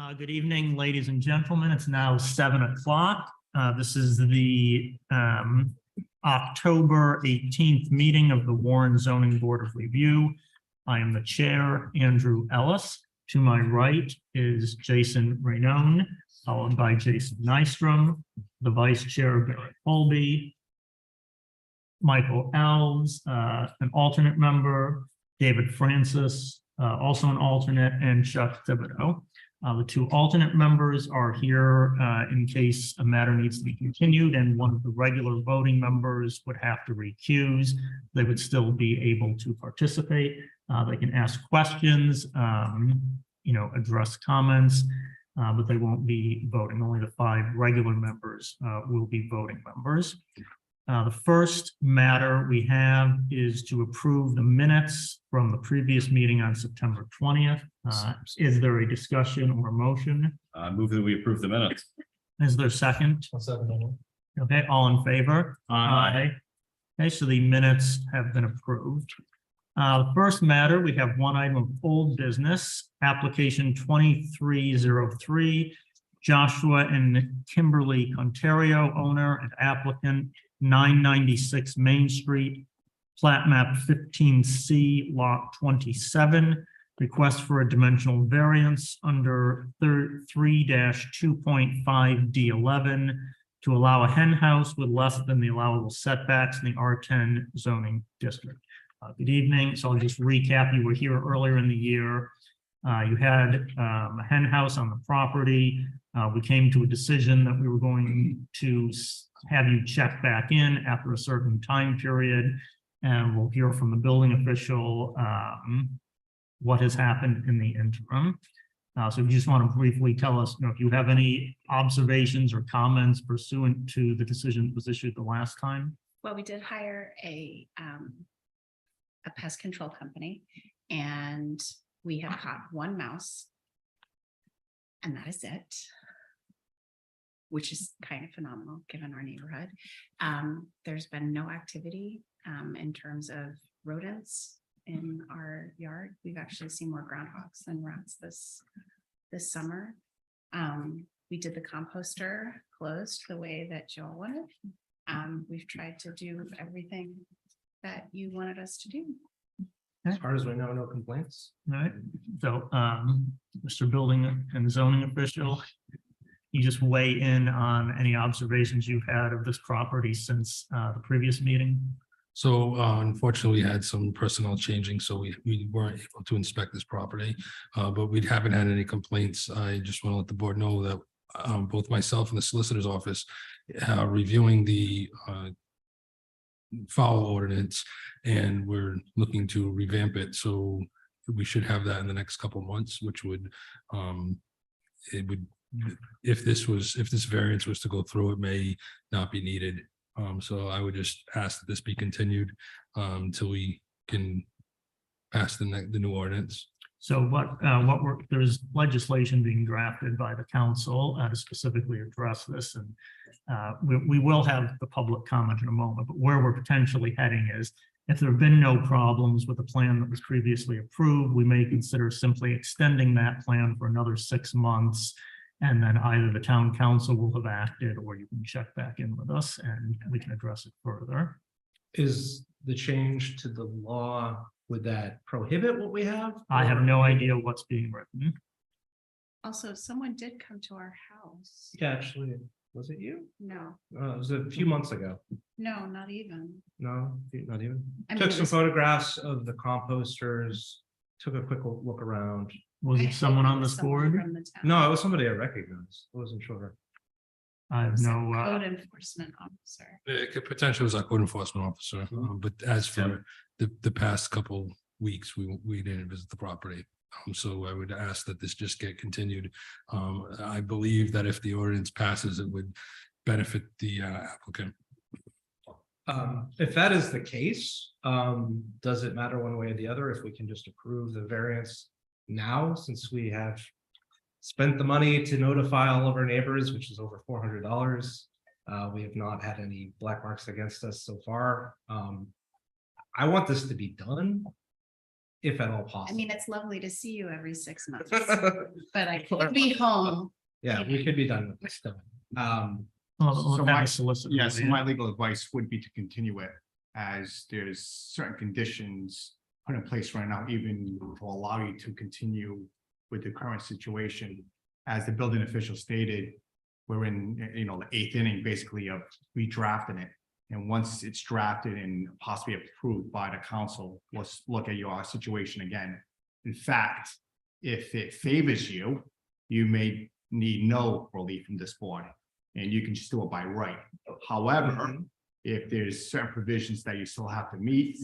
Good evening, ladies and gentlemen. It's now 7 o'clock. This is the October 18th meeting of the Warren Zoning Board of Review. I am the chair, Andrew Ellis. To my right is Jason Rainone, followed by Jason Nystrom, the vice chair, Barry Colby, Michael Elves, an alternate member, David Francis, also an alternate, and Chuck Thibodeau. The two alternate members are here in case a matter needs to be continued and one of the regular voting members would have to recuse. They would still be able to participate. They can ask questions, address comments, but they won't be voting. Only the 5 regular members will be voting members. The first matter we have is to approve the minutes from the previous meeting on September 20th. Is there a discussion or a motion? Move that we approve the minutes. Is there a second? I'll second that one. Okay, all in favor? Aye. Okay, so the minutes have been approved. The first matter, we have one item of old business, application 2303, Joshua and Kimberly Contario, owner and applicant, 996 Main Street, plat map 15C, lot 27, request for a dimensional variance under 3-2.5 D11 to allow a hen house with less than the allowable setbacks in the R10 zoning district. Good evening. So I'll just recap. You were here earlier in the year. You had a hen house on the property. We came to a decision that we were going to have you check back in after a certain time period, and we'll hear from the building official what has happened in the interim. So if you just want to briefly tell us, if you have any observations or comments pursuant to the decision that was issued the last time. Well, we did hire a pest control company, and we have caught 1 mouse, and that is it, which is kind of phenomenal given our neighborhood. There's been no activity in terms of rodents in our yard. We've actually seen more groundhogs than rats this summer. We did the composter closed the way that Joel wanted. We've tried to do everything that you wanted us to do. As far as we know, no complaints. All right. So, Mr. Building and Zoning Official, you just weigh in on any observations you've had of this property since the previous meeting. So unfortunately, we had some personnel changing, so we weren't able to inspect this property, but we haven't had any complaints. I just want to let the board know that both myself and the solicitor's office reviewing the foul ordinance, and we're looking to revamp it. So we should have that in the next couple of months, which would if this variance was to go through, it may not be needed. So I would just ask that this be continued until we can pass the new ordinance. So there's legislation being drafted by the council to specifically address this, and we will have the public comment in a moment, but where we're potentially heading is, if there have been no problems with the plan that was previously approved, we may consider simply extending that plan for another 6 months, and then either the town council will have acted, or you can check back in with us and we can address it further. Is the change to the law, would that prohibit what we have? I have no idea what's being written. Also, someone did come to our house. Yeah, actually, was it you? No, It was a few months ago. no, not even. No, not even. I mean, Took it some was- photographs of the composters, took a quick look around. Was I it someone think on it was this someone board? from the town. No, it was somebody I recognized. I wasn't sure. I have no, Code enforcement officer. It could potentially was our code enforcement officer, but as for the past couple weeks, we didn't visit the property. So I would ask that this just get continued. I believe that if the ordinance passes, it would benefit the applicant. If that is the case, does it matter one way or the other if we can just approve the variance now, since we have spent the money to notify all of our neighbors, which is over $400? We have not had any black marks against us so far. I want this to be done. if at all I possible. mean, it's lovely to see you every 6 months, but I could be home. Yeah, we could be done with this still. Well, So we'll have my- a solicitor Yes, weigh in. my legal advice would be to continue it as there's certain conditions put in place right now, even to allow you to continue with the current situation. As the building official stated, we're in, the eighth inning basically of redrafting it. And once it's drafted and possibly approved by the council, let's look at your situation again. In fact, if it favors you, you may need no relief from this board. And you can just do it by right. However, if there's certain provisions that you still have to meet,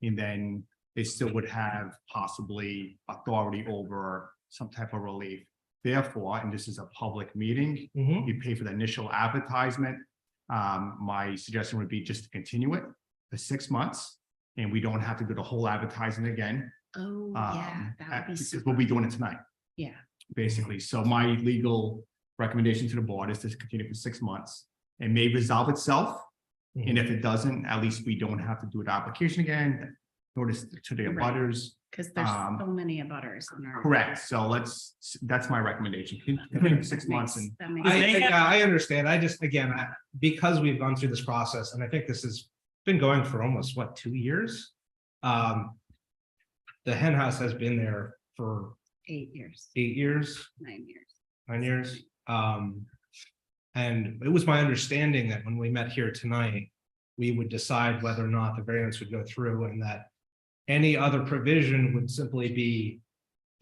and then they still would have possibly authority over some type of relief. Therefore, and this is a public meeting, Mhm. you pay for the initial advertisement. My suggestion would be just to continue it for 6 months, and we don't have to do the whole advertising again. Oh, yeah, that would be Because super. we'll be doing it tonight, Yeah, basically. So my legal recommendation to the board is to continue for 6 months. It may resolve itself. And if it doesn't, at least we don't have to do the application again, notice to the Right. abutters. because there's Um, so many abutters in our. Correct. So that's my recommendation. Continue for 6 months and That makes I, They have- I understand. I just, again, because we've gone through this process, and I think this has been going for almost, what, 2 years? The hen house has been there for 8 years, 8 years, 9 years. 9 years. And it was my understanding that when we met here tonight, we would decide whether or not the variance would go through, and that any other provision would simply be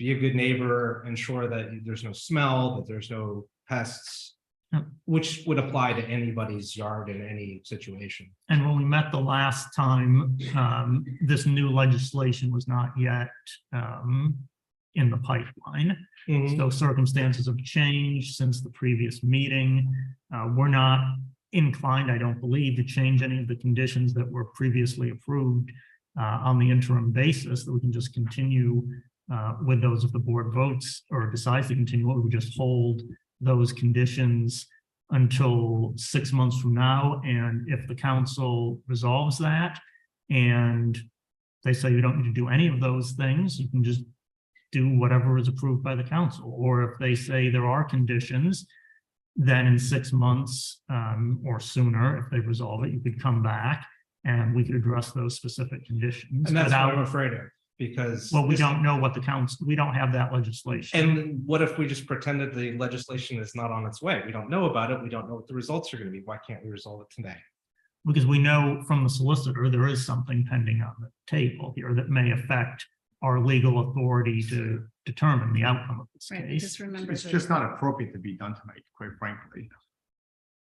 a good neighbor, ensure that there's no smell, that there's no pests, Yep. which would apply to anybody's yard in any situation. And when we met the last time, this new legislation was not yet in the pipeline. So circumstances have changed since the previous meeting. We're not inclined, I don't believe, to change any of the conditions that were previously approved on the interim basis, that we can just continue with those if the board votes or decides to continue, we would just hold those conditions until 6 months from now. And if the council resolves that and they say you don't need to do any of those things, you can just do whatever is approved by the council. Or if they say there are conditions, then in 6 months or sooner, if they resolve it, you could come back and we could address those specific conditions. And that's what I'm without- afraid of, because. Well, we this- don't know what the council, we don't have that legislation. And what if we just pretended the legislation is not on its way? We don't know about it. We don't know what the results are gonna be. Why can't we resolve it today? Because we know from the solicitor, there is something pending on the table here that may affect our legal authority to determine the outcome of this Right, case. just remember. it's that- just not appropriate to be done tonight, quite frankly.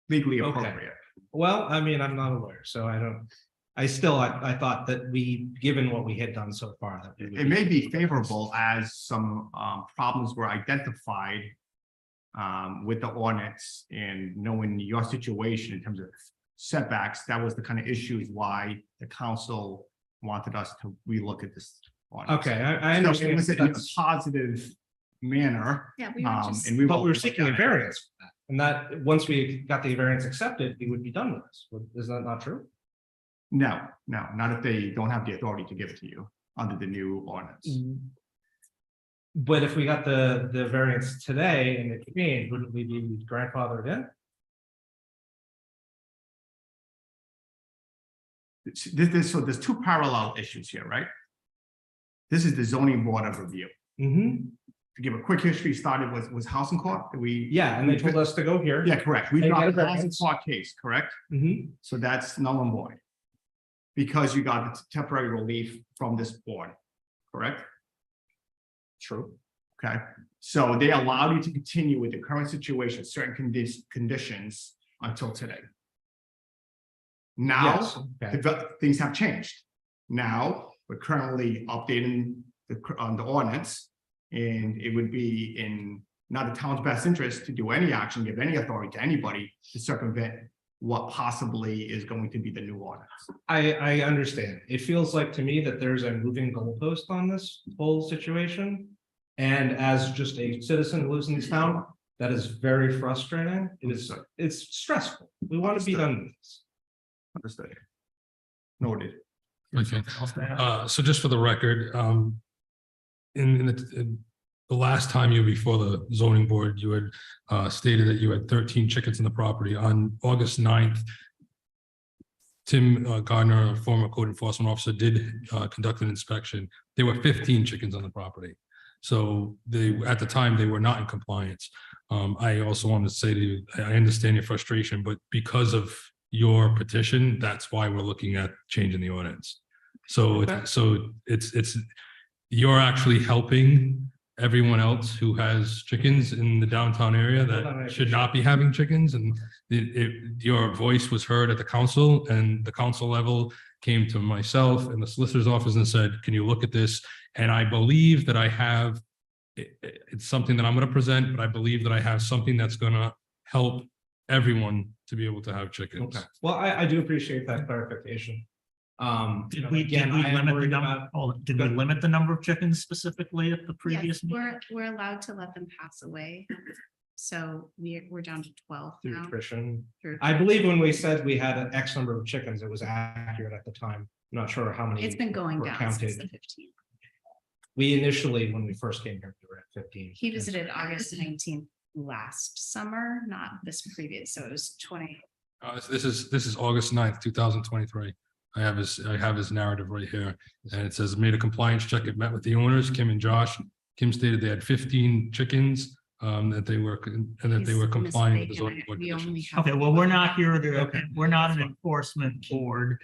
Legally Okay. appropriate. Well, I mean, I'm not a lawyer, so I don't, I thought that we, given what we had done so far, that we would It may be favorable as some problems were identified with the ordinance, and knowing your situation in terms of setbacks, that was the kind of issues why the council wanted us to relook at this. ordinance. Okay, I So it understand. was in a That's- positive manner. Yeah, we were just. And we. But will we were look seeking at a it. variance for that, and that, once we got the variance accepted, we would be done with this. Is that not true? No, not if they don't have the authority to give it to you under the new ordinance. But if we got the variance today and it changed, wouldn't we be grandfathered in? So there's two parallel issues here, right? This is the zoning board of review. Mm-hmm. To give a quick history, started was Housing Court, we. Yeah, and they told us to go here. Yeah, correct. We They dropped get a the Housing variance. Court case, correct? Mhm. So that's null and void. Because you got the temporary relief from this board, correct? True. Okay, so they allowed you to continue with the current situation, certain conditions until today. Now, Yes, okay. things have changed. Now, we're currently updating on the ordinance. And it would be in not the town's best interest to do any action, give any authority to anybody to circumvent what possibly is going to be the new ordinance. I understand. It feels like to me that there's a moving goalpost on this whole situation. And as just a citizen who lives in this town, that is very frustrating. It's stressful. We want to be done with this. Understood. Noted. Okay, Else to add? so just for the record, in the last time you were before the zoning board, you had stated that you had 13 chickens in the property. On August 9th, Tim Gardner, a former code enforcement officer, did conduct an inspection. There were 15 chickens on the property. So at the time, they were not in compliance. I also wanted to say to you, I understand your frustration, but because of your petition, that's why we're looking at changing the ordinance. So, it's, you're actually helping everyone else who has chickens in the downtown area that should not be having chickens, and your voice was heard at the council, and the council level came to myself and the solicitor's office and said, can you look at this? And I believe that I have, it's something that I'm going to present, but I believe that I have something that's going to help everyone to be able to have chickens. Okay, well, I do appreciate that clarification. Did we limit the number? Did we limit the number of chickens specifically at the previous Yes, meeting? we're allowed to let them pass away. So we're down to 12 Through now. attrition. through- I believe when we said we had an X number of chickens, it was accurate at the time. I'm not sure how many. It's been going were down counted. since the 15th. We initially, when we first came here, we were at 15. He visited August 19th last summer, not this previous, so it was 20. This is August 9th, 2023. I have his narrative right here, and it says, made a compliance check. It met with the owners, Kim and Josh. Kim stated they had 15 chickens, that they were He's compliant with the mistaken. zoning board We only conditions. have Okay, well, we're not here to, Okay. we're not an enforcement board.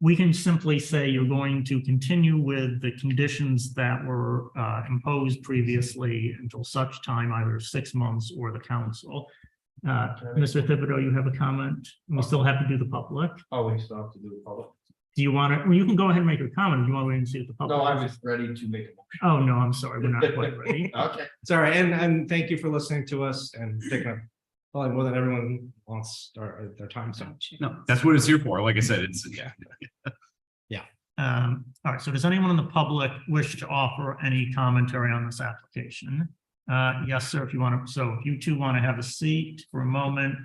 We can simply say you're going to continue with the conditions that were imposed previously until such time, either 6 months or the council. Mr. Thibodeau, you have a comment? We still have to do the public. Oh, we still have to do the public. Do you want to, well, you can go ahead and make your comment. Do you want to wait and see what the public? No, I was ready to make a motion. Oh, no, I'm sorry. We're not quite ready. Okay. Sorry, and thank you for listening to us and taking up probably more than everyone wants their time. So No, that's what it's here for. Like I said, it's, yeah. All right, so does anyone in the public wish to offer any commentary on this application? Yes, sir, if you want to, so if you two want to have a seat for a moment.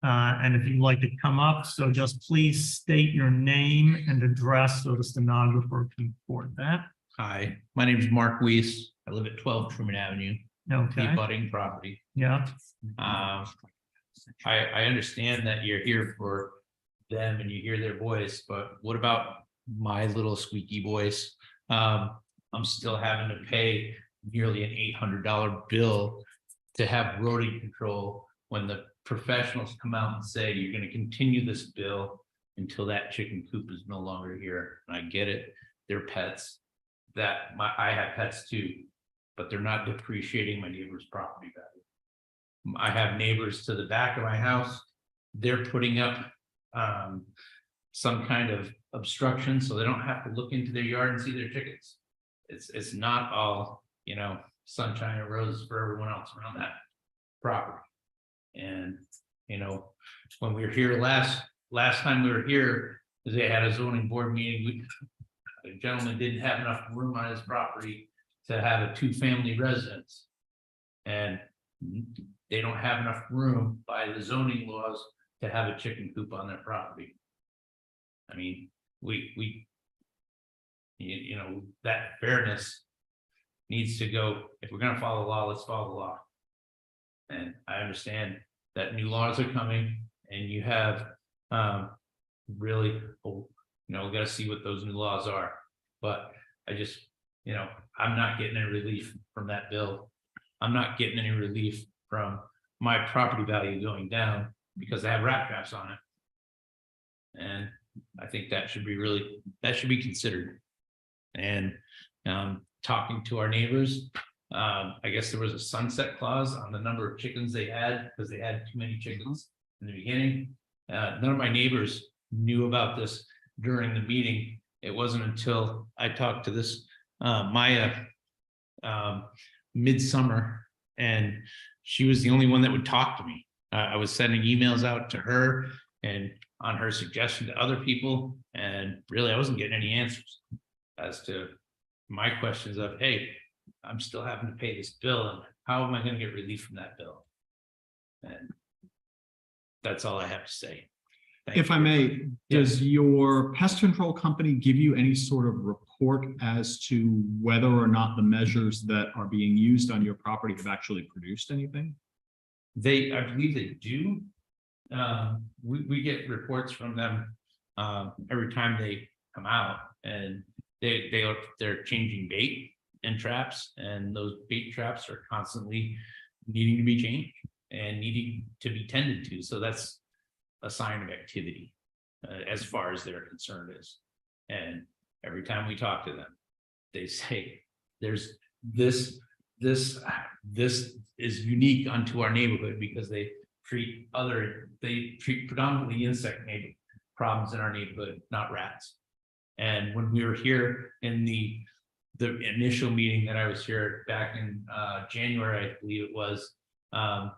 And if you'd like to come up, so just please state your name and address so the stenographer can record that. Hi, my name is Mark Weiss. I live at 12 Truman Avenue, the Okay, abutting property. yeah, I understand that you're here for them and you hear their voice, but what about my little squeaky voice? I'm still having to pay nearly an $800 bill to have rodent control when the professionals come out and say you're going to continue this bill until that chicken coop is no longer here. And I get it, they're pets. I have pets too, but they're not depreciating my neighbor's property value. I have neighbors to the back of my house. They're putting up some kind of obstruction so they don't have to look into their yard and see their chickens. It's not all, sunshine and roses for everyone else around that property. And, when we were here last time we were here, they had a zoning board meeting. The gentleman didn't have enough room on his property to have a 2-family residence. And they don't have enough room by the zoning laws to have a chicken coop on their property. I mean, that fairness needs to go. If we're gonna follow the law, let's follow the law. And I understand that new laws are coming and you have really, we gotta see what those new laws are. But I just, I'm not getting any relief from that bill. I'm not getting any relief from my property value going down because I have rat traps on it. And I think that should be considered. And talking to our neighbors, I guess there was a sunset clause on the number of chickens they had because they had too many chickens in the beginning. None of my neighbors knew about this during the meeting. It wasn't until I talked to this Maya midsummer, and she was the only one that would talk to me. I was sending emails out to her and on her suggestion to other people, and really I wasn't getting any answers as to my questions of, hey, I'm still having to pay this bill, and how am I going to get relief from that bill? And that's all I have to say. Thank If I you. may, does your pest control company give you any sort of report as to whether or not the measures that are being used on your property have actually produced anything? I believe they do. We get reports from them, every time they come out and they're changing bait and traps, and those bait traps are constantly needing to be changed and needing to be tended to. So that's a sign of activity, as far as they're concerned is. And every time we talk to them, they say, there's this is unique unto our neighborhood because they treat predominantly insect problems in our neighborhood, not rats. And when we were here in the initial meeting that I was here back in January, I believe it was, I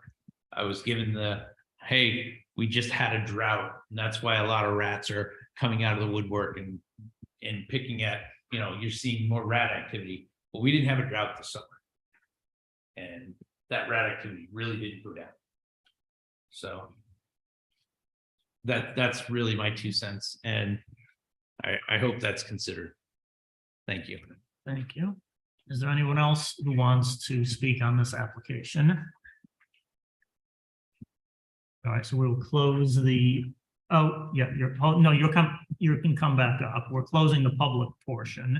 was given hey, we just had a drought, and that's why a lot of rats are coming out of the woodwork and picking at, you're seeing more rat activity. But we didn't have a drought this summer. And that rat activity really didn't go down. So that's really my 2 cents, and I hope that's considered. Thank you. Thank you. Is there anyone else who wants to speak on this application? All right, so we'll close the, you can come back up. We're closing the public portion.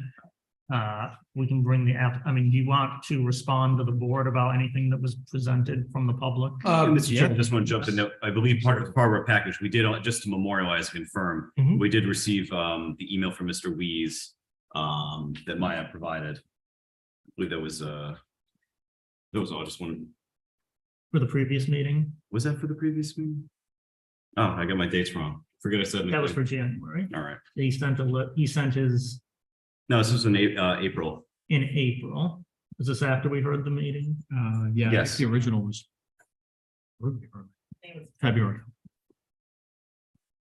We can bring the do you want to respond to the board about anything that was presented from the public? Mr. Chairman, just want to jump in there. I believe part of our package, we did, just to memorialize, confirm, Mhm. we did receive the email from Mr. Wees that Maya provided. I believe that was all just one. For the previous meeting? Was that for the previous meeting? Oh, I got my dates wrong. Forget I said. That was for January. All right. He sent his No, this was in April. in April. Was this after we heard the meeting? Yeah, I Yes. guess the original was February.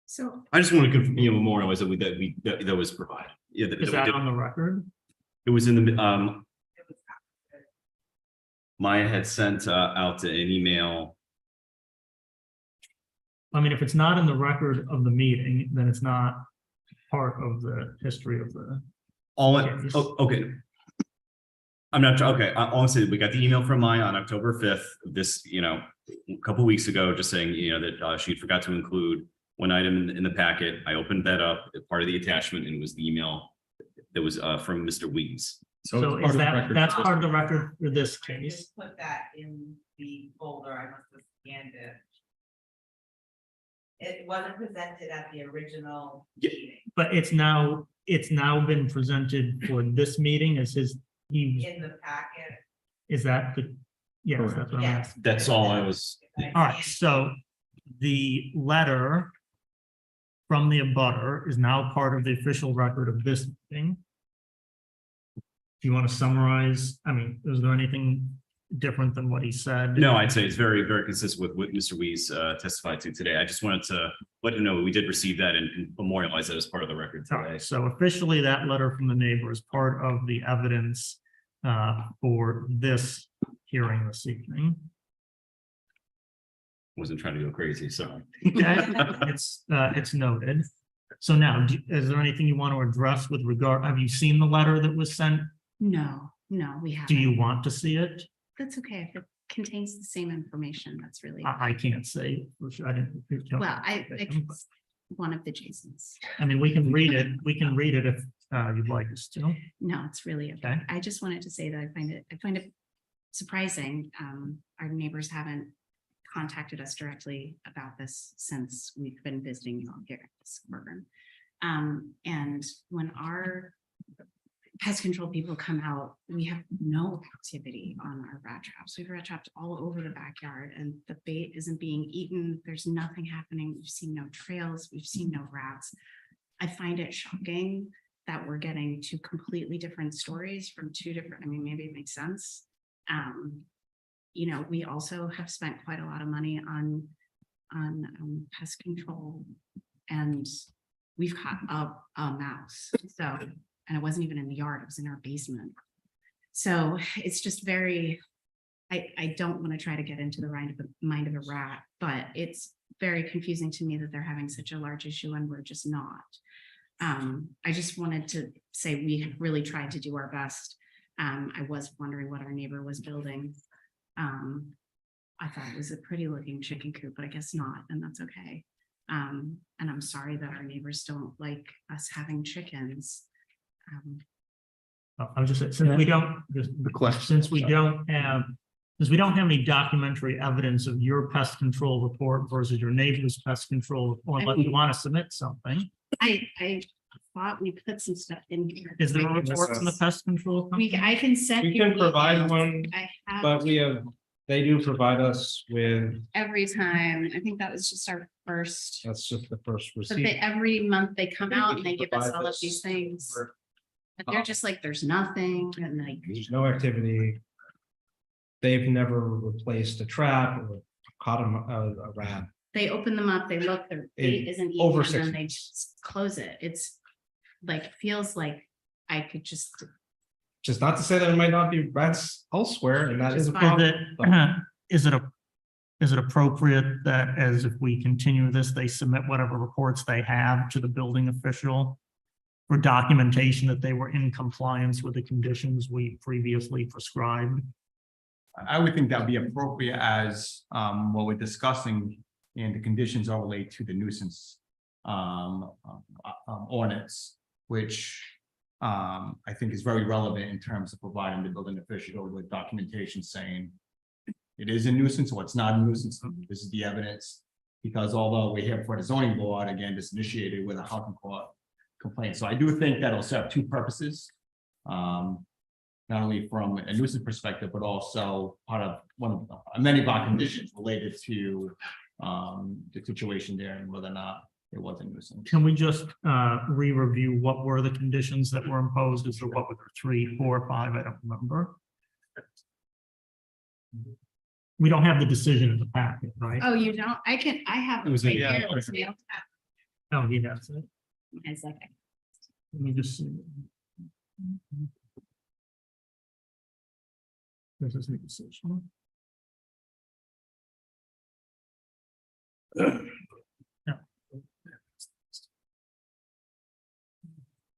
So I just want to memorialize that that was provided. Yeah, Is we that did. on the record? It was in the Maya had sent out an email. If it's not in the record of the meeting, then it's not part of the history of the. Yes. Okay. I'm not, okay, I'll say we got the email from Maya on October 5th, this, a couple weeks ago, just saying, that she forgot to include one item in the packet. I opened that up, part of the attachment, and it was the email that was from Mr. Wees. So is that's part of the record for this case? Put that in the folder, I must have scanned it. It wasn't presented at the original Yeah. meeting. But it's now been presented for this meeting as In the packet. is that the, yes, Correct. that's what I'm Yes. asking. That's all I was, All right, so the letter from the abutter is now part of the official record of this meeting. Do you want to summarize? Is there anything different than what he said? no, I'd say it's very, very consistent with what Mr. Wees testified to today. I just wanted to let him know we did receive that and memorialize that as part of the record All today. right, so officially that letter from the neighbor is part of the evidence for this hearing this evening. Wasn't trying to go crazy, so. Okay, it's noted. So now, is there anything you want to address with regard, have you seen the letter that was sent? no, we Do haven't. you want to see it? That's okay. If it contains the same information, that's really, I can't say, for sure. I didn't. well, it's one of the Jasons. We can read it if you'd like us to. No, it's really, Okay. I just wanted to say that I find it surprising. Our neighbors haven't contacted us directly about this since we've been visiting you all here at the suburban. And when our pest control people come out, we have no activity on our rat traps. We've rat trapped all over the backyard and the bait isn't being eaten. There's nothing happening. We've seen no trails. We've seen no rats. I find it shocking that we're getting two completely different stories from two different, maybe it makes sense. We also have spent quite a lot of money on pest control, and we've caught a mouse. So, and it wasn't even in the yard, it was in our basement. So it's just very, I don't want to try to get into the mind of a rat, but it's very confusing to me that they're having such a large issue and we're just not. I just wanted to say we really tried to do our best. I was wondering what our neighbor was building. I thought it was a pretty looking chicken coop, but I guess not, and that's okay. And I'm sorry that our neighbors don't like us having chickens. I was just saying, since we don't, since we don't have, since we don't have any documentary evidence of your pest control report versus your neighbor's pest control report, unless you want to submit something. I thought we put some stuff in here. Is there a report from the pest control? company? I can send. We you can provide emails. one, I have but they do provide us with, every time. I think that was just our first. that's just the first But receipt. every month they come out and they give us Provide all of this these things. for- But they're just like, there's nothing and like, There's no activity. They've never replaced a trap or caught a rat. they open them up, they look, their bait isn't eating, over and 6 then they just close it. It's like, feels like I could just, Just not to say there might not be rats elsewhere, and that is a Is problem. Is it appropriate that as if we continue this, they submit whatever reports they have to the building official for documentation that they were in compliance with the conditions we previously prescribed? I would think that would be appropriate as what we're discussing and the conditions are related to the nuisance ordinance, which I think is very relevant in terms of providing the building official with documentation saying it is a nuisance or it's not a nuisance. This is the evidence. Because although we're here for the zoning board, again, this initiated with a housing court complaint. So I do think that'll serve two purposes. Not only from a nuisance perspective, but also part of one of many of our conditions related to the situation there and whether or not it was a nuisance. Can we just re-review what were the conditions that were imposed? Is there what were there, 3, 4, 5? I don't remember. We don't have the decision in the packet, right? oh, you don't, I have. It was right in- here, it's mailed out. Oh, he has it. It's like, Let me just see. This is the decision. Yeah.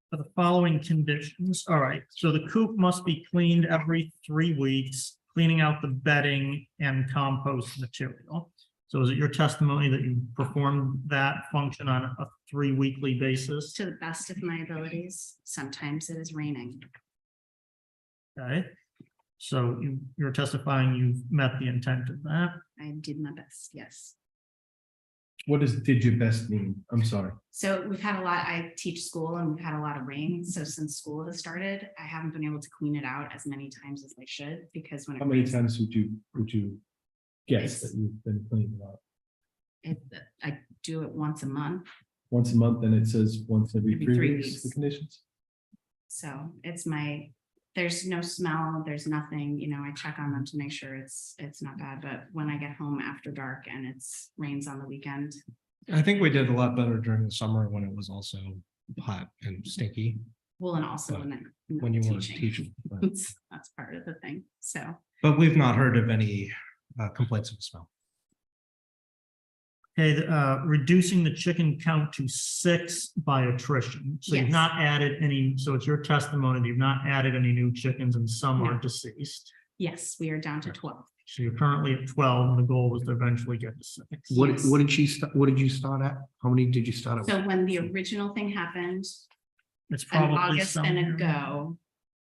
For the following conditions, all right, so the coop must be cleaned every 3 weeks, cleaning out the bedding and compost material. So is it your testimony that you perform that function on a 3 weekly basis? to the best of my abilities, sometimes it is raining. Okay, so you're testifying you've met the intent of that. I did my best, yes. What does did your best mean? I'm sorry. So we've had a lot, I teach school and we've had a lot of rain. So since school has started, I haven't been able to clean it out as many times as I should because when. How it many rains, times would you guess that you've been cleaning it up? I do it once a month. Once a month, and it says once every Every 3 3 weeks, weeks. the conditions? So it's there's no smell, there's nothing, I check on them to make sure it's not bad, but when I get home after dark and it's rains on the weekend. I think we did a lot better during the summer when it was also hot and stinky, Well, and also when I'm not when you weren't teaching. but- That's part of the thing, so. But we've not heard of any complaints of smell. Okay, reducing the chicken count to 6 by attrition. So you've Yes. not added any, so it's your testimony that you've not added any new chickens and some are No. deceased. Yes, we are down to 12. So you're currently at 12 and the goal was to eventually get to 6. Yes. What did you start at? How many did you start at? So when the original thing happened, It's in probably August and somewhere- ago,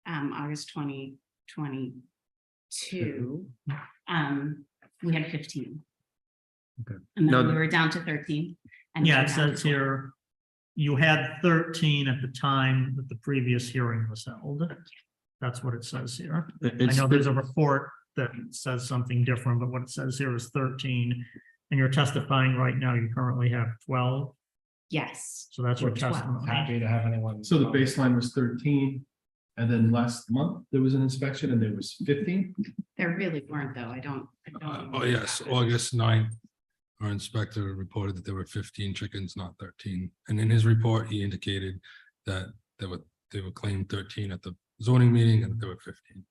August 2022, we had 15. Okay. And then Now- we were down to 13. and Yeah, we're it down to says 12. here, you had 13 at the time that the previous hearing was held. That's what it says here. I know there's a report that says something different, but what it says here is 13. And you're testifying right now, you currently have 12. Yes, So that's your Or 12. testimony. Happy to have anyone. So the baseline was 13, and then last month there was an inspection and there was 15? there really weren't though. I don't. Oh, yes, August 9th, our inspector reported that there were 15 chickens, not 13. And in his report, he indicated that they were claimed 13 at the zoning meeting and there were 15.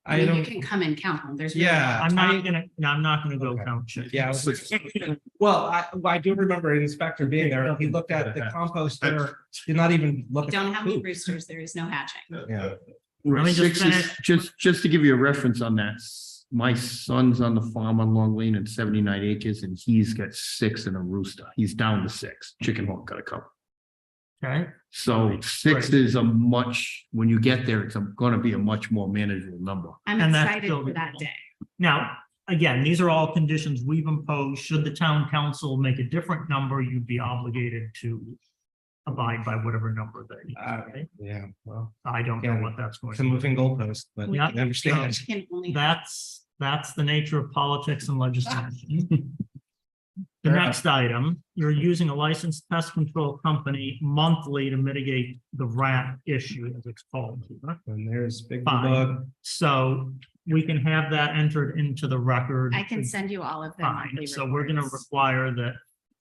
I I mean, you don't, can come and count them. There's. really- yeah. I'm I- not gonna go Okay. count chickens. Yeah. Well, I do remember an inspector being there. He looked at the composter, did not even look. We at don't the have any poop. roosters. There is no hatching. Yeah. Let me just Six is- finish. just to give you a reference on that, my son's on the farm on Long Lane at 79 acres and he's got 6 and a rooster. He's down to 6. Chicken hawk got a couple. Okay, So 6 Right. is a much, when you get there, it's gonna be a much more manageable number. I'm And that's excited still for that reasonable. day. now, again, these are all conditions we've imposed. Should the town council make a different number, you'd be obligated to abide by whatever number they. okay? Yeah, well, I don't know what that's going it's a to be. moving goalpost, but Yeah. I understand. Can only. That's the nature of politics and legislation. The Fair next item, you're using a licensed pest control company monthly to mitigate the rat issue as it's called. here. And there's Big Fine. Bug. So we can have that entered into the record. I can send you all of them. Fine, so we're gonna require that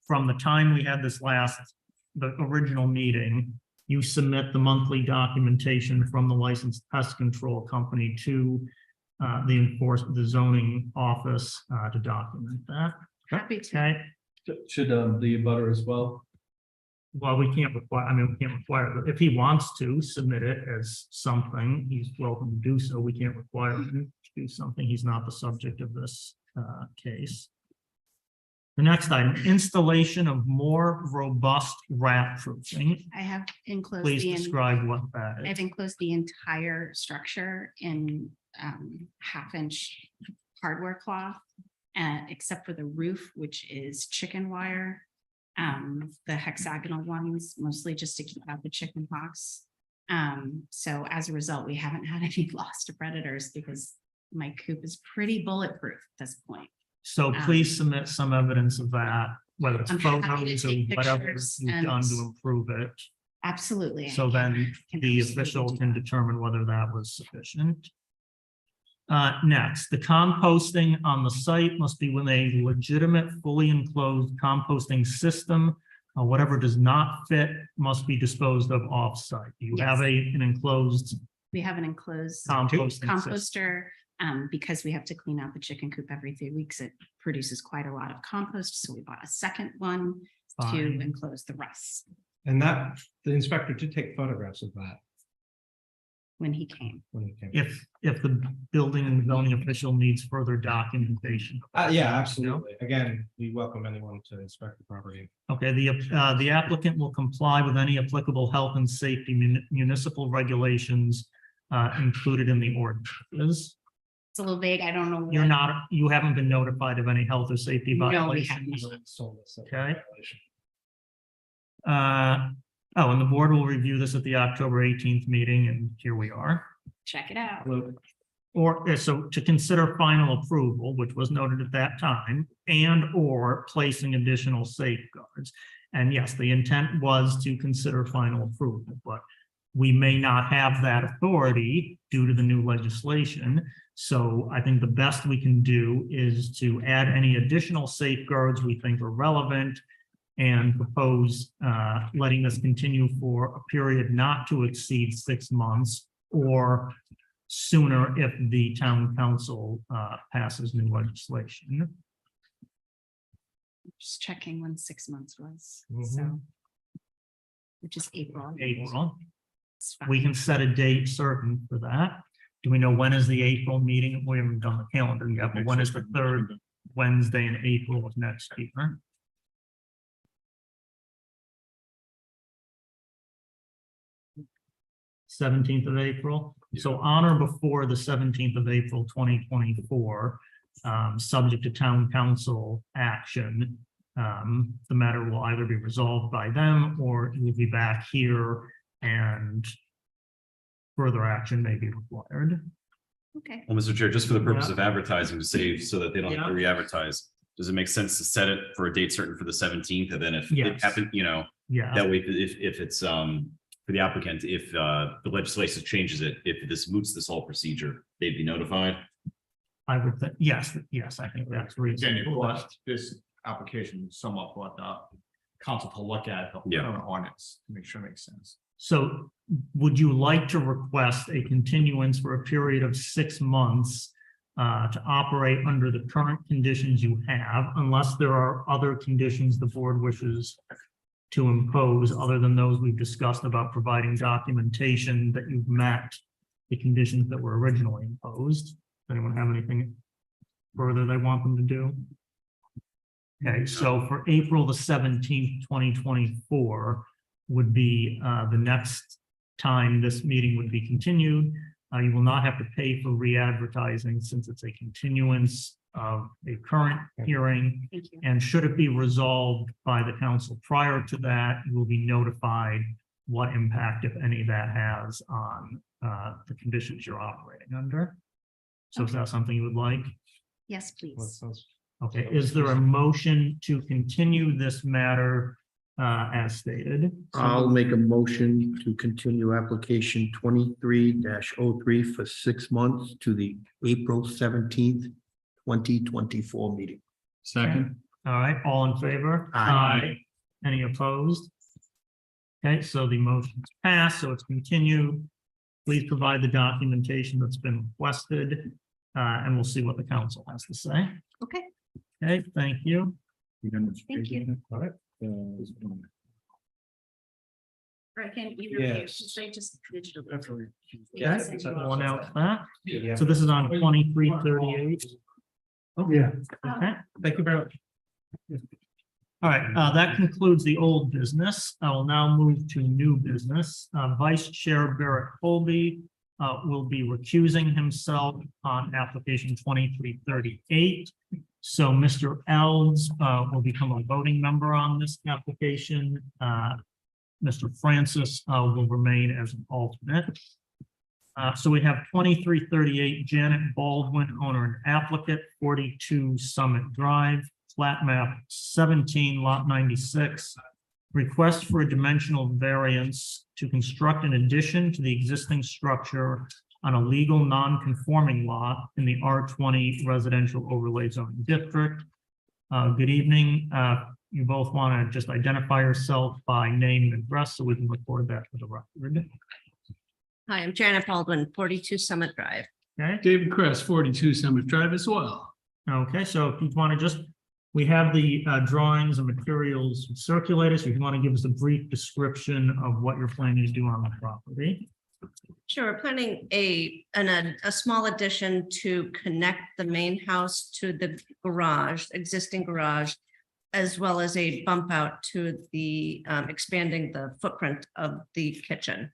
from the time we had this the original meeting, you submit the monthly documentation from the licensed pest control company to the zoning office to document that, Happy to. okay? Should the butter as well? Well, we can't require, we can't require, if he wants to submit it as something, he's welcome to do so. We can't require him to do something. He's not the subject of this case. The next item, installation of more robust rat proofing. I have enclosed Please the, describe what that I've is. enclosed the entire structure in 1/2-inch hardware cloth. Except for the roof, which is chicken wire. The hexagonal ones, mostly just to keep out the chicken pox. So as a result, we haven't had any loss to predators because my coop is pretty bulletproof at this point. So please submit some evidence of that, whether it's I'm happy to photos or take whatever pictures you've done and- to improve it. Absolutely. So then can the absolutely official do can that. determine whether that was sufficient. Next, the composting on the site must be with a legitimate, fully enclosed composting system. Whatever does not fit must be disposed of off-site. You have an enclosed We have an enclosed composting system. composter. Because we have to clean out the chicken coop every 3 weeks, it produces quite a lot of compost. So we bought a second one to Fine. enclose the rest And that, the inspector did take photographs of that when he came. when he came. If the building and zoning official needs further documentation. Yeah, absolutely. Again, we welcome anyone to inspect the property. Okay, the applicant will comply with any applicable health and safety municipal regulations included in the ordinances. It's a little vague. I don't know. You're what- not, you haven't been notified of any health or safety No, we violations. haven't. Okay. And the board will review this at the October 18th meeting, and here we are. Check it out. So to consider final approval, which was noted at that time, and or placing additional safeguards. And yes, the intent was to consider final approval, but we may not have that authority due to the new legislation. So I think the best we can do is to add any additional safeguards we think are relevant and propose letting this continue for a period not to exceed 6 months or sooner if the town council passes new legislation. Just checking when 6 months was, Mhm. so. Which is April. April, It's fine. we can set a date certain for that. Do we know when is the April meeting? We haven't done the calendar yet, but when is the third Wednesday in April of next year? Seventeenth of April, so on or before the 17th of April, 2024, subject to town council action. The matter will either be resolved by them or it will be back here and further action may be required. Okay, Well, Mr. Chair, just for the purpose Yeah. of advertising to save so that they don't have to re-advertise, does it make sense to set it for a date certain for the 17th? And then if it Yes. happened, Yeah, that way, if it's for the applicant, if the legislation changes it, if this moots this whole procedure, they'd be notified. I would think, yes, I think that's Again, you reasonable. brought this application somewhat brought the council to look at the Yeah. current ordinance, to make sure it makes sense. So would you like to request a continuance for a period of 6 months to operate under the current conditions you have, unless there are other conditions the board wishes to impose other than those we've discussed about providing documentation that you've met the conditions that were originally imposed? Does anyone have anything further they want them to do? Okay, so for April the 17th, 2024 would be the next time this meeting would be continued. You will not have to pay for re-advertising since it's a continuance of a current hearing. Thank you. And should it be resolved by the council prior to that, you will be notified what impact, if any, that has on the conditions you're operating under. So is that something you would like? Yes, please. Okay, is there a motion to continue this matter as stated? I'll make a motion to continue application 23-03 for 6 months to the April 17th, 2024 meeting. Second. All right, all in favor? Aye. Any opposed? Okay, so the motion's passed, so it's continued. Please provide the documentation that's been requested, and we'll see what the council has to say. Okay, Okay, thank you. thank you. All right. Or can you review, Yes. just say just digital. Yeah. We'll announce that. Yeah. So this is on 2338. Oh, yeah. Okay. Thank you very much. All right, that concludes the old business. I will now move to new business. Vice Chair Barrett Colby will be recusing himself on application 2338. So Mr. Elds will become a voting member on this application. Mr. Francis will remain as an alternate. So we have 2338 Janet Baldwin, owner and applicant, 42 Summit Drive, flat map 17, lot 96. Request for a dimensional variance to construct an addition to the existing structure on a legal non-conforming lot in the R20 residential overlay zoning district. Good evening. You both want to just identify yourself by name and address so we can record that for the record. Hi, I'm Janet Baldwin, 42 Summit Drive. Okay, David Kress, 42 Summit Drive as well. okay, so if you want to just, we have the drawings and materials circulated, so if you want to give us a brief description of what you're planning to do on the property. Sure, we're planning a small addition to connect the main house to the garage, existing garage, as well as a bump out to the expanding the footprint of the kitchen.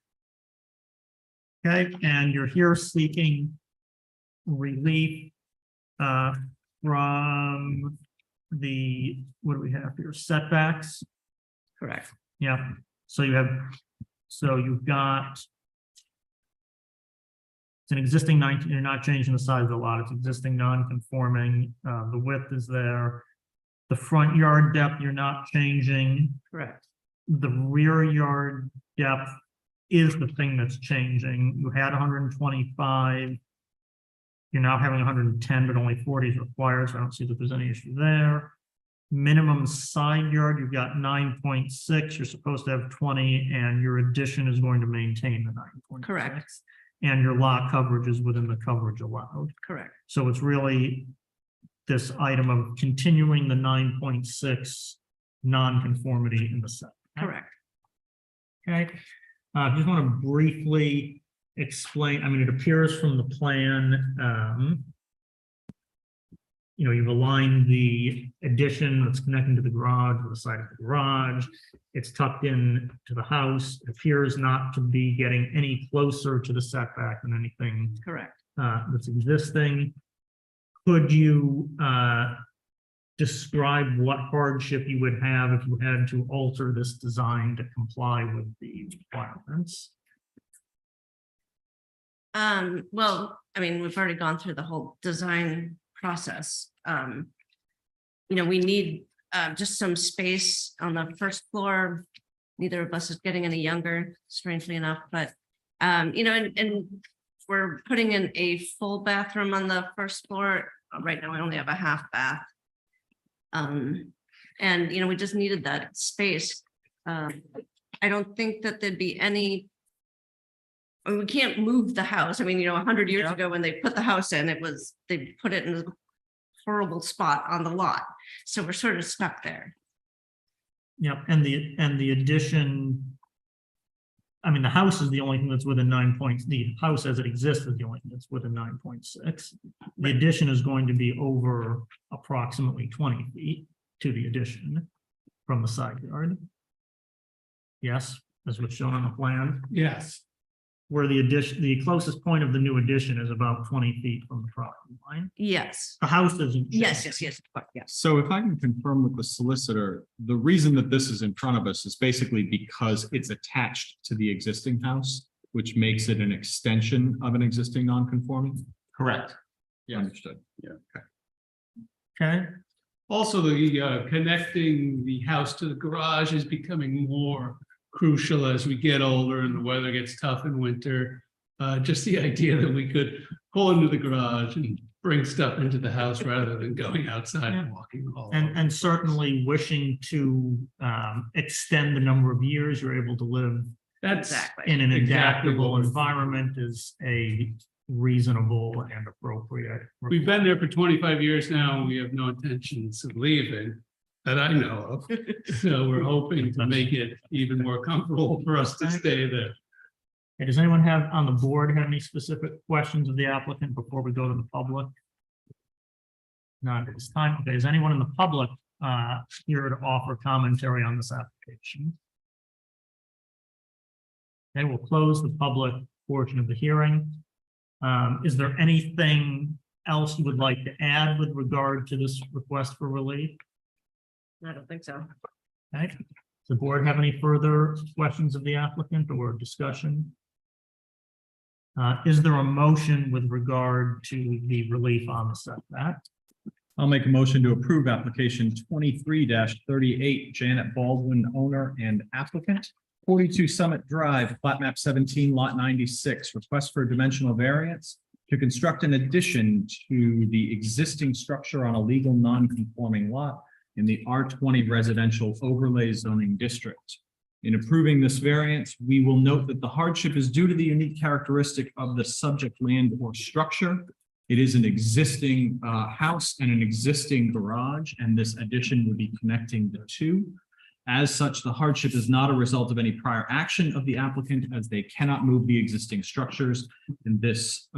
Okay, and you're here seeking relief from the, what do we have here, setbacks? Correct. Yeah, so you have, so you've got it's an existing 19, you're not changing the size of the lot, it's existing non-conforming, the width is there. The front yard depth, you're not changing. Correct. The rear yard depth is the thing that's changing. You had 125. You're now having 110, but only 40 is required, so I don't see that there's any issue there. Minimum side yard, you've got 9.6, you're supposed to have 20, and your addition is going to maintain the 9.6. Correct. And your lot coverage is within the coverage allowed. Correct. So it's really this item of continuing the 9.6 non-conformity in the set. Correct. Okay, just want to briefly explain, I mean, it appears from the plan, you know, you've aligned the addition that's connecting to the garage with the side of the garage. It's tucked in to the house. It appears not to be getting any closer to the setback than anything Correct. that's existing. Could you describe what hardship you would have if you had to alter this design to comply with the requirements? Well, I mean, we've already gone through the whole design process. You know, we need just some space on the first floor. Neither of us is getting any younger, strangely enough, but you know, and we're putting in a full bathroom on the first floor. Right now, we only have a half bath. And you know, we just needed that space. I don't think that there'd be any I mean, we can't move the house. I mean, 100 years Yeah. ago when they put the house in, they put it in a horrible spot on the lot. So we're sort of stuck there. Yep, and the addition. I mean, the house is the only thing that's within 9 points. The house as it exists is the only thing that's within 9.6. The addition is going to be over approximately 20 feet to the addition from the side yard. Yes, as what's shown on the plan, Yes. where the addition, the closest point of the new addition is about 20 feet from the property line. Yes, The house isn't. yes, changed. yes. So if I can confirm with the solicitor, the reason that this is in front of us is basically because it's attached to the existing house, which makes it an extension of an existing non-conforming? Correct. Yeah. Understood. Okay, Also, the connecting the house to the garage is becoming more crucial as we get older and the weather gets tough in winter. Just the idea that we could pull into the garage and bring stuff into the house rather than going outside and walking all over. and certainly wishing to extend the number of years you're able to live That's Exactly. in an Exactly adaptable what we're- environment is a reasonable and appropriate. We've been there for 25 years now. And we have no intentions of leaving that I know of. So we're hoping to make it even more comfortable for us to stay there. Okay, does anyone on the board have any specific questions of the applicant before we go to the public? Not at this time. Okay, is anyone in the public here to offer commentary on this application? Okay, we'll close the public portion of the hearing. Is there anything else you would like to add with regard to this request for relief? I don't think so. Okay, does the board have any further questions of the applicant or discussion? Is there a motion with regard to the relief on the setback? I'll make a motion to approve application 23-38, Janet Baldwin, owner and applicant. 42 Summit Drive, plat map 17, lot 96, request for dimensional variance to construct an addition to the existing structure on a legal non-conforming lot in the R20 residential overlay zoning district. In approving this variance, we will note that the hardship is due to the unique characteristic of the subject land or structure. It is an existing house and an existing garage, and this addition would be connecting the two. As such, the hardship is not a result of any prior action of the applicant, as they cannot move the existing structures. And this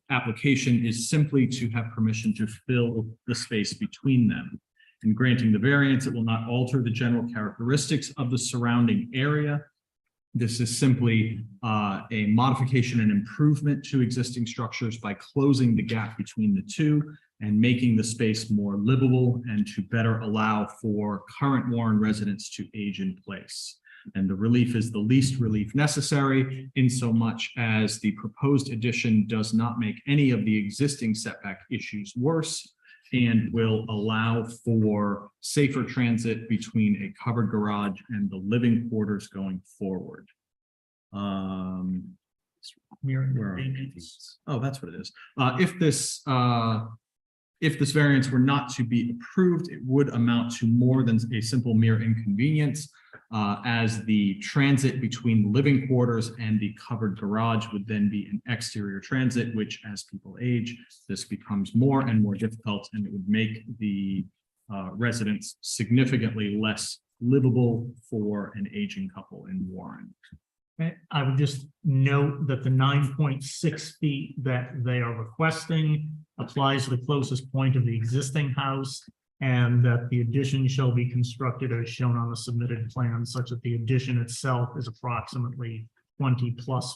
application is simply to have permission to fill the space between them. In granting the variance, it will not alter the general characteristics of the surrounding area. This is simply a modification and improvement to existing structures by closing the gap between the two and making the space more livable and to better allow for current Warren residents to age in place. And the relief is the least relief necessary in so much as the proposed addition does not make any of the existing setback issues worse and will allow for safer transit between a covered garage and the living quarters going forward. Mirroring Where are we? convenience. Oh, that's what it is. If this variance were not to be approved, it would amount to more than a simple mere inconvenience, as the transit between the living quarters and the covered garage would then be an exterior transit, which as people age, this becomes more and more difficult, and it would make the residents significantly less livable for an aging couple in Warren. Okay, I would just note that the 9.6 feet that they are requesting applies to the closest point of the existing house, and that the addition shall be constructed as shown on the submitted plan, such that the addition itself is approximately 20+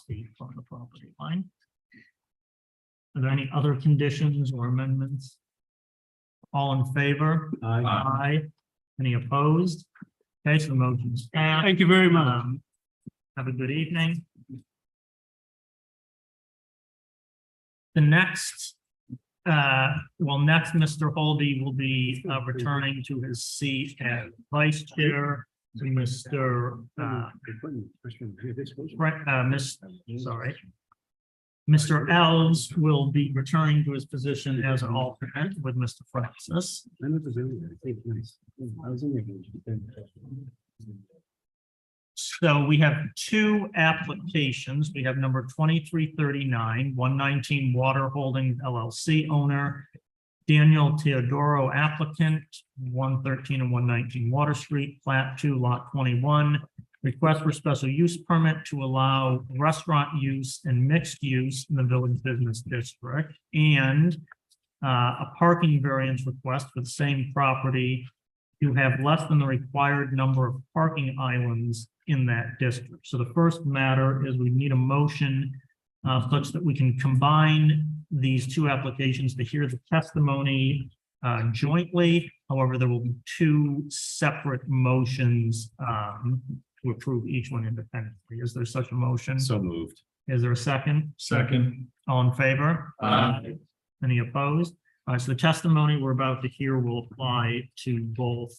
feet from the property line. Are there any other conditions or amendments? All in favor? Aye. Any opposed? Okay, so the motion's passed. Thank you very much. Have a good evening. The next, next, Mr. Holby will be returning to his seat as vice chair. Mr. Mr. Elves will be returning to his position as an alternate with Mr. Francis. So we have two applications. We have number 2339, 119 Water Holdings LLC owner, Daniel Teodoro applicant, 113 and 119 Water Street, plat 2, lot 21. Request for special use permit to allow restaurant use and mixed use in the village business district, and a parking variance request for the same property to have less than the required number of parking islands in that district. So the first matter is we need a motion such that we can combine these two applications to hear the testimony jointly. However, there will be two separate motions to approve each one independently. Is there such a motion? So moved. Is there a second? Second. All in favor? Aye. Any opposed? So the testimony we're about to hear will apply to both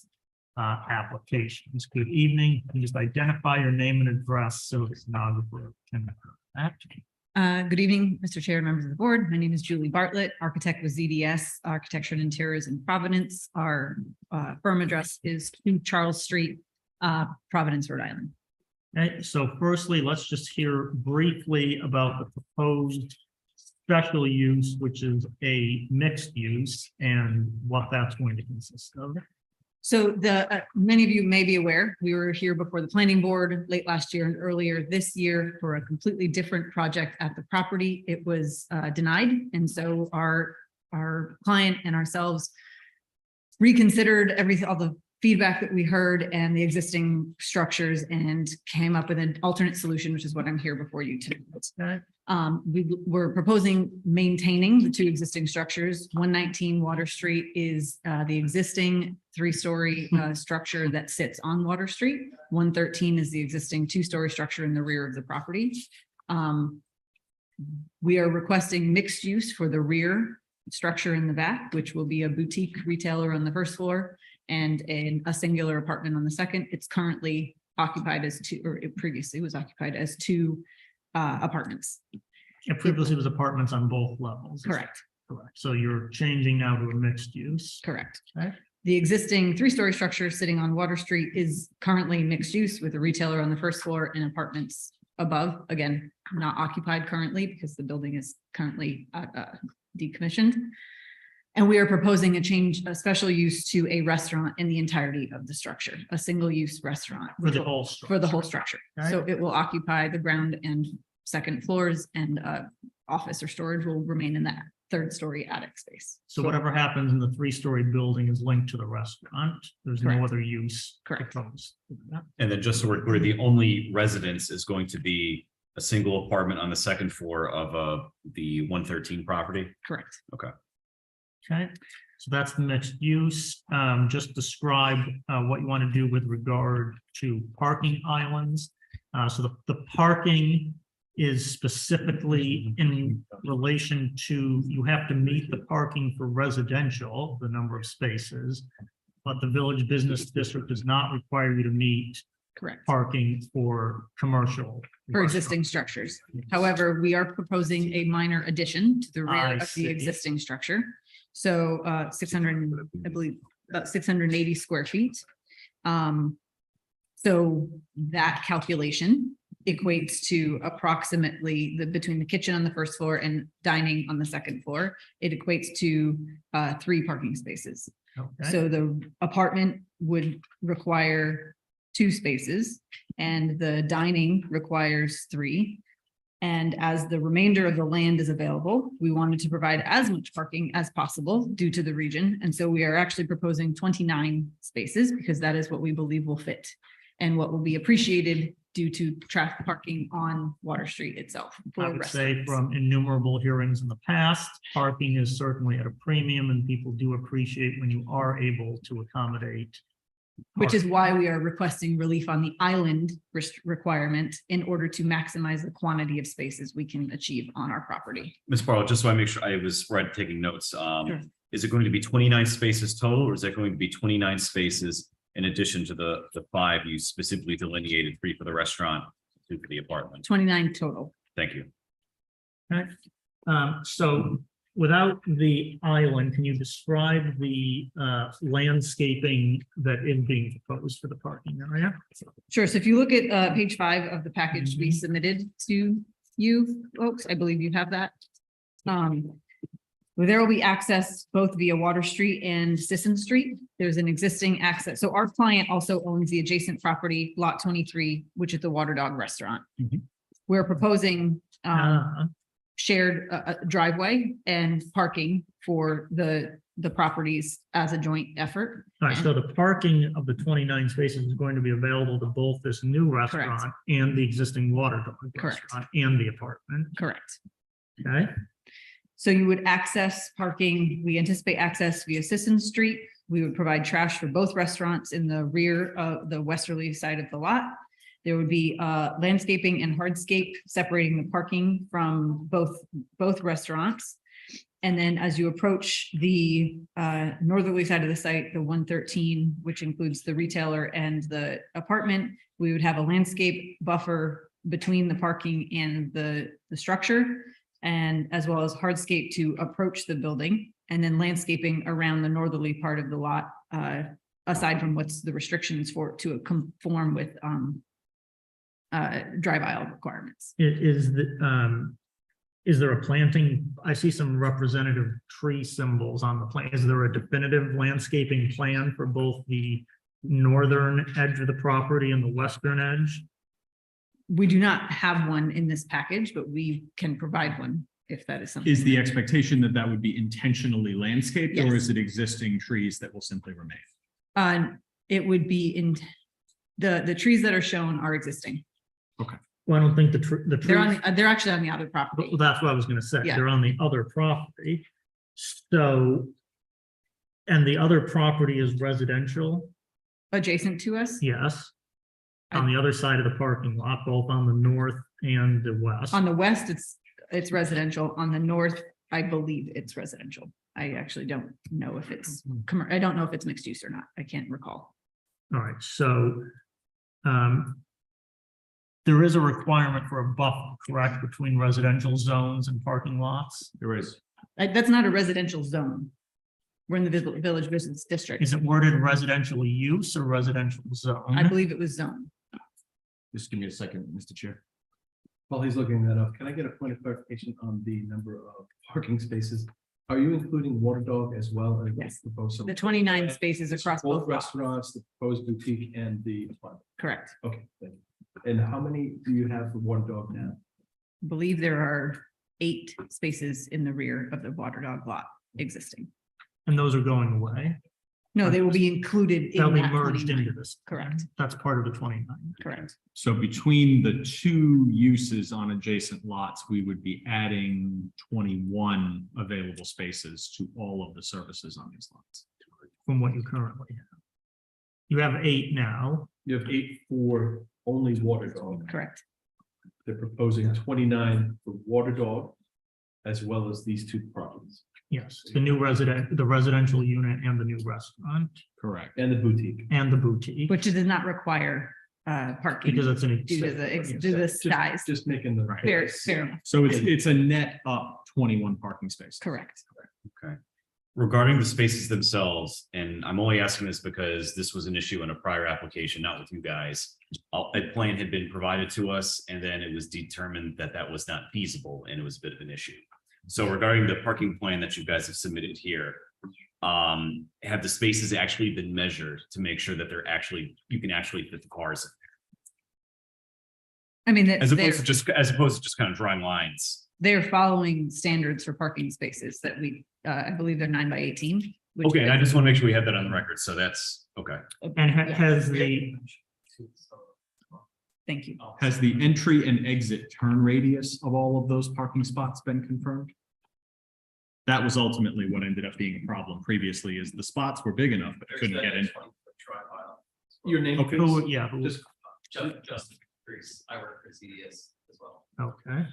applications. Good evening. Can you just identify your name and address so the stenographer can act? Good evening, Mr. Chair, and members of the board. My name is Julie Bartlett, architect with ZDS Architecture and Interiors in Providence. Our firm address is 2 Charles Street, Providence, Rhode Island. Okay, so firstly, let's just hear briefly about the proposed special use, which is a mixed use, and what that's going to consist of. So many of you may be aware, we were here before the planning board late last year and earlier this year for a completely different project at the property. It was denied. And so our client and ourselves reconsidered all the feedback that we heard and the existing structures and came up with an alternate solution, which is what I'm here before you tonight. We were proposing maintaining the 2 existing structures. 119 Water Street is the existing 3-story structure that sits on Water Street. 113 is the existing 2-story structure in the rear of the property. We are requesting mixed use for the rear structure in the back, which will be a boutique retailer on the first floor and a singular apartment on the second. It's currently occupied as 2, or it previously was occupied as 2 apartments. It previously was apartments on both levels. Correct. Correct. So you're changing now to a mixed use. Correct. Okay. The existing 3-story structure sitting on Water Street is currently mixed use with a retailer on the first floor and apartments above. Again, not occupied currently because the building is currently decommissioned. And we are proposing a special use to a restaurant in the entirety of the structure, a single use restaurant. For the whole For the whole structure. Okay. So it will occupy the ground and second floors, and office or storage will remain in that 3rd-story attic space. So whatever happens in the 3-story building is linked to the restaurant. There's no Correct. other use. Correct. proposed. And then just so we're clear, the only residence is going to be a single apartment on the second floor of the 113 property. Correct. Okay, so that's the mixed use. Just describe what you want to do with regard to parking islands. So the parking is specifically in relation to, you have to meet the parking for residential, the number of spaces, but the village business district does not require you to meet Correct. parking for commercial. For existing structures. However, we are proposing a minor addition to the rear I of the see. existing structure. So 600, I believe, about 680 square feet. So that calculation equates to approximately between the kitchen on the first floor and dining on the second floor. It equates to 3 parking spaces. Okay. So the apartment would require 2 spaces and the dining requires 3. And as the remainder of the land is available, we wanted to provide as much parking as possible due to the region. And so we are actually proposing 29 spaces because that is what we believe will fit and what will be appreciated due to traffic parking on Water Street itself. I for would say restaurants. from innumerable hearings in the past, parking is certainly at a premium and people do appreciate when you are able to accommodate. Which is why we are requesting relief on the island requirement in order to maximize the quantity of spaces we can achieve on our property. Ms. Barlow, just so I make sure I was right taking notes, Sure. is it going to be 29 spaces total, or is that going to be 29 spaces in addition to the 5 you specifically delineated, 3 for the restaurant, 2 for the apartment? 29 total. Thank you. Okay. So without the island, can you describe the landscaping that is being proposed for the parking area? Sure. So if you look at page 5 of the package we submitted to you folks, I believe you have that. There will be access both via Water Street and Sisson Street. There's an existing access. So our client also owns the adjacent property, lot 23, which is the Water Dog Restaurant. Mhm. We're proposing Uh, shared driveway and parking for the properties as a joint effort. All right, so the parking of the 29 spaces is going to be available to both this new restaurant and the existing Water Dog Correct. restaurant and the apartment, Correct. okay? So you would access parking, we anticipate access via Sisson Street. We would provide trash for both restaurants in the rear of the westerly side of the lot. There would be landscaping and hardscape separating the parking from both restaurants. And then as you approach the northerly side of the site, the 113, which includes the retailer and the apartment, we would have a landscape buffer between the parking and the structure, and as well as hardscape to approach the building, and then landscaping around the northerly part of the lot, aside from what's the restrictions for to conform with drive aisle requirements. Is there a planting? I see some representative tree symbols on the plan. Is there a definitive landscaping plan for both the northern edge of the property and the western edge? We do not have one in this package, but we can provide one if that is something. Is the expectation that that would be intentionally landscaped, or Yes. is it existing trees that will simply remain? It would be in, the trees that are shown are existing. Well, I don't think the They're trees. they're actually on the other property. Well, that's what I was gonna say. Yeah. They're on the other property. So, and the other property is residential, Adjacent to us, yes. On the other side of the parking lot, both on the north and the west. on the west, it's residential. On the north, I believe it's residential. I actually don't know if it's, I don't know if it's mixed use or not. I can't recall. All right, so, there is a requirement for a buffer, correct, between residential zones and parking lots? There is. That's not a residential zone. We're in the village business district. Is it worded residential use or residential zone? I believe it was zone. Just give me a second, Mr. Chair. While he's looking that up, can I get a point of clarification on the number of parking spaces? Are you including Water Dog as well as? Yes. proposed? The 29 spaces across Both both lots. restaurants, the proposed boutique and the apartment. Correct. Okay, thank you. And how many do you have for Water Dog now? I believe there are 8 spaces in the rear of the Water Dog lot existing. And those are going away? No, they will be included They'll in be that merged 29. into this. Correct, That's part of the 29. correct. So between the two uses on adjacent lots, we would be adding 21 available spaces to all of the services on these lots. From what you currently have. You have 8 now. You have 8 for only Water Dog. Correct. They're proposing 29 for Water Dog as well as these 2 properties Yes, the new the residential unit and the new restaurant Correct. and the boutique. and the boutique. Which does not require parking. Because it's an. Due to the size. Just making the. Fair, fair enough. So it's a net up 21 parking spaces. Correct. Okay. Regarding the spaces themselves, and I'm only asking this because this was an issue in a prior application, not with you guys. A plan had been provided to us, and then it was determined that that was not feasible, and it was a bit of an issue. So regarding the parking plan that you guys have submitted here, have the spaces actually been measured to make sure that they're actually, you can actually fit the cars? I mean, As opposed to just kind of drawing lines. they're following standards for parking spaces that we, I believe they're 9 by 18. which Okay, and I just want to make sure we have that on the record. So that's, okay. And has the, Thank you. Has the entry and exit turn radius of all of those parking spots been confirmed? That was ultimately what ended up being a problem previously, is the spots were big enough, but I couldn't get in. Your name, Okay. who, yeah, who- Just- Justin, I work for CDS as well. okay.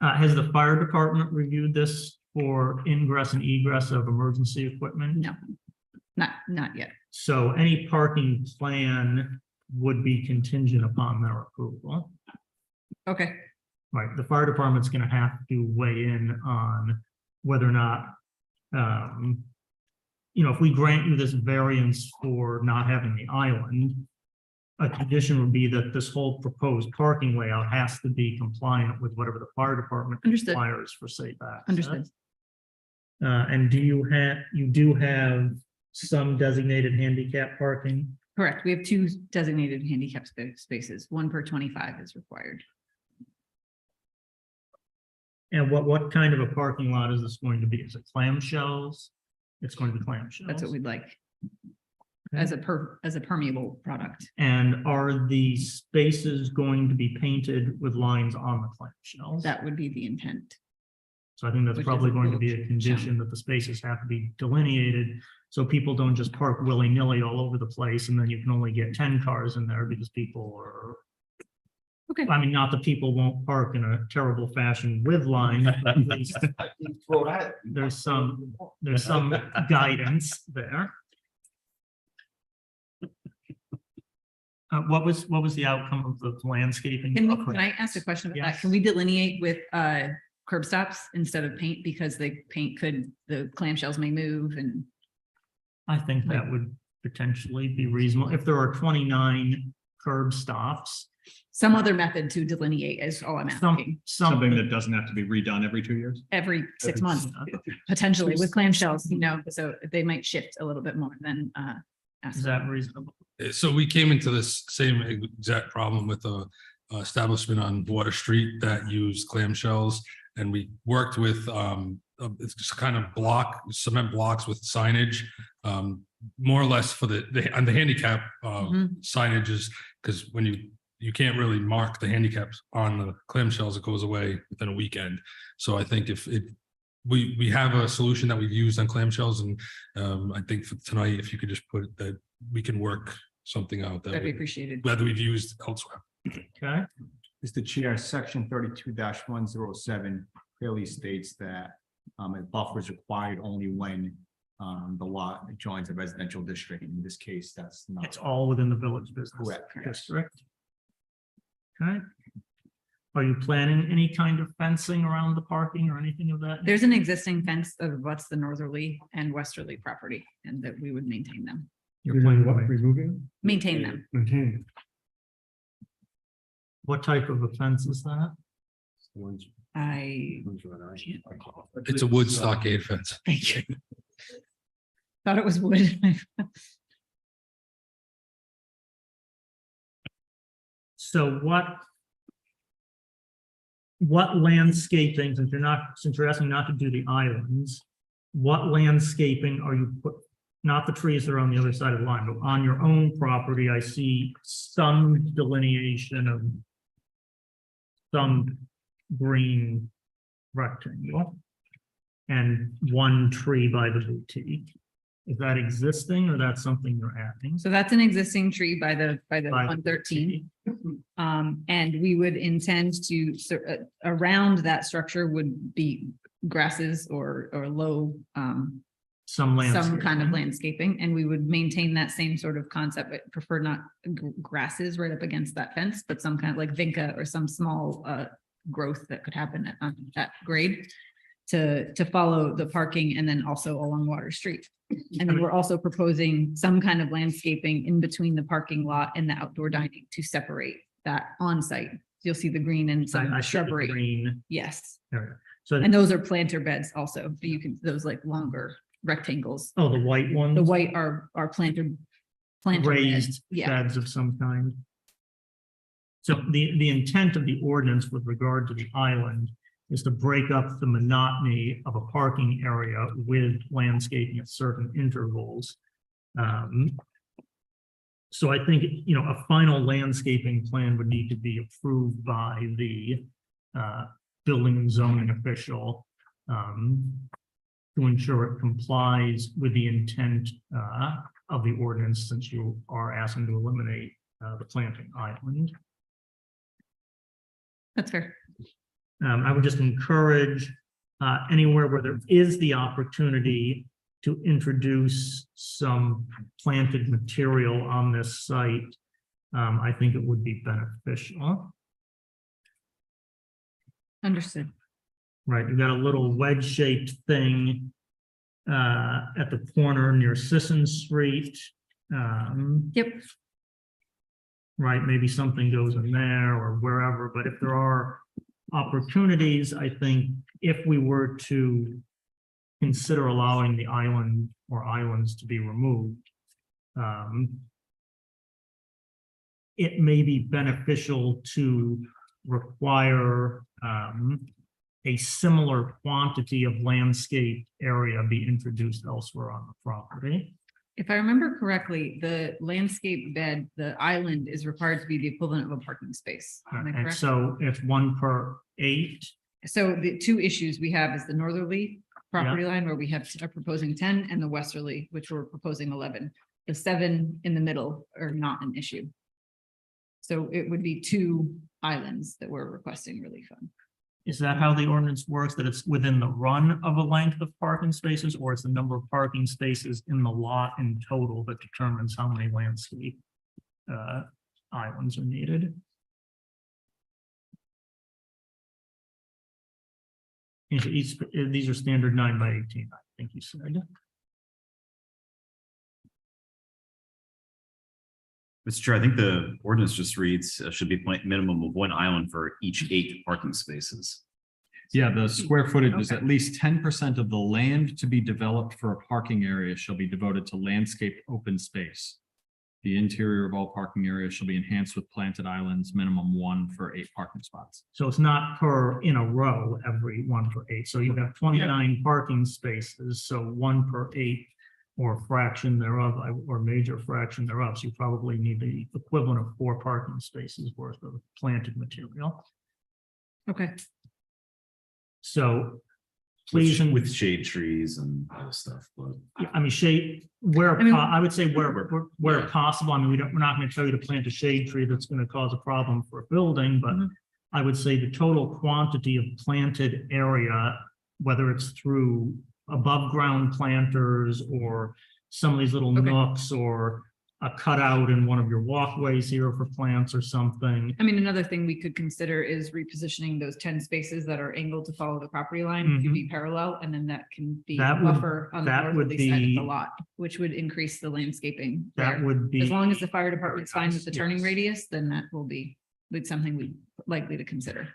Has the fire department reviewed this for ingress and egress of emergency equipment? No, not yet. So any parking plan would be contingent upon their approval. Okay, Right, the fire department's gonna have to weigh in on whether or not, if we grant you this variance for not having the island, a condition would be that this whole proposed parking layout has to be compliant with whatever the fire department Understood. requires for safe access. Understood. And you do have some designated handicap parking? Correct. We have 2 designated handicap spaces, 1 per 25 is required. And what kind of a parking lot is this going to be? Is it clamshells? It's going to be clamshells. That's what we'd like. As a permeable product. And are the spaces going to be painted with lines on the clamshells? That would be the intent. So I think that's which is probably going to be a shown. condition that the spaces have to be delineated. So people don't just park willy-nilly all over the place and then you can only get 10 cars in there because people are. Okay. I mean, not that people won't park in a terrible fashion with lines, but at least there's some guidance there. What was the outcome of the landscaping? Can I ask a question about that? Yes. Can we delineate with curb stops instead of paint because the clamshells may move and I think that would potentially be reasonable. If there are 29 curb stops. some other method to delineate is all I'm asking. Something that doesn't have to be redone every 2 years? Every 6 months, potentially with clamshells, so they might shift a little bit more than. Is that reasonable? So we came into this same exact problem with a establishment on Water Street that used clamshells. And we worked with, it's just kind of cement blocks with signage, more or less for on the handicap signages, because when you can't really mark the handicaps on the clamshells, it goes away within a weekend. So I think if we have a solution that we've used on clamshells, and I think for tonight, if you could just put that, we can work something out That'd be appreciated. whether we've used elsewhere. Okay, Mr. Chair, section 32-107 clearly states that a buffer is required only when the lot joins a residential district. In this case, that's not. it's all within the village business Correct, yes. district. Okay. Are you planning any kind of fencing around the parking or anything of that? There's an existing fence that abuts the northerly and westerly property and that we would maintain them. You're planning what? Removing? Maintain them. Maintain. What type of a fence is that? It's a wood stockade fence. Thank you. Thought it was wood. So what landscaping, since you're asking not to do the islands, what landscaping are you not the trees that are on the other side of the line, but on your own property, I see some delineation of some green rectangle and one tree by the boutique. Is that existing or that's something you're adding? So that's an existing tree by the By the 113. And we would intend to, around that structure would be grasses or low, Some landscape. some kind of landscaping, and we would maintain that same sort of concept, but prefer not grasses right up against that fence, but some kind of like vinca or some small growth that could happen at that grade to follow the parking and then also along Water Street. And then we're also proposing some kind of landscaping in between the parking lot and the outdoor dining to separate that on site. You'll see the green and I some see the shrubbery. green Yes, area. So, and those are planter beds also. You can, those like longer rectangles. oh, the white ones? The white are planter beds. Raised Yeah, beds of some kind. So the intent of the ordinance with regard to the island is to break up the monotony of a parking area with landscaping at certain intervals. So I think, a final landscaping plan would need to be approved by the building and zoning official to ensure it complies with the intent of the ordinance, since you are asking to eliminate the planting island. that's fair. I would just encourage anywhere where there is the opportunity to introduce some planted material on this site. I think it would be beneficial. Understood. Right, you've got a little wedge shaped thing at the corner near Sisson Street. Yep. Right, maybe something goes in there or wherever, but if there are opportunities, I think if we were to consider allowing the island or islands to be removed, it may be beneficial to require a similar quantity of landscape area be introduced elsewhere on the property. If I remember correctly, the landscape bed, the island is required to be the equivalent of a parking space. Am I And correct? so if 1 per 8, So the two issues we have is the northerly property line where we are proposing 10 and the westerly, which we're proposing 11. The 7 in the middle are not an issue. So it would be 2 islands that we're requesting relief on. is that how the ordinance works? That it's within the run of a length of parking spaces, or it's the number of parking spaces in the lot in total that determines how many landscape islands are needed? These are standard 9 by 18, I think you said. Mr. Chair, I think the ordinance just reads, should be minimum of 1 island for each 8 parking spaces. Yeah, the square footage is Okay. at least 10% of the land to be developed for a parking area shall be devoted to landscape open space. The interior of all parking areas shall be enhanced with planted islands, minimum 1 for 8 parking spots. So it's not per in a row, every 1 per 8. So you have 29 parking spaces, so 1 per 8 or fraction thereof, or major fraction thereof. So you probably need the equivalent of 4 parking spaces worth of planted material. Okay. So please, With shade trees and other stuff, but. I mean, shade, where, I mean- I would say where Yeah. possible. I mean, we're not going to tell you to plant a shade tree that's going to cause a problem for a building, but Mhm. I would say the total quantity of planted area, whether it's through above ground planters or some of these little Okay. nooks or a cutout in one of your walkways here for plants or something. I mean, another thing we could consider is repositioning those 10 spaces that are angled to follow the property line to be parallel, and then that can be That would- buffer on the that would northerly side of be- the lot, which would increase the landscaping. That there. would be. As long as the fire department's fine with the turning Yes. radius, then that will be something we likely to consider.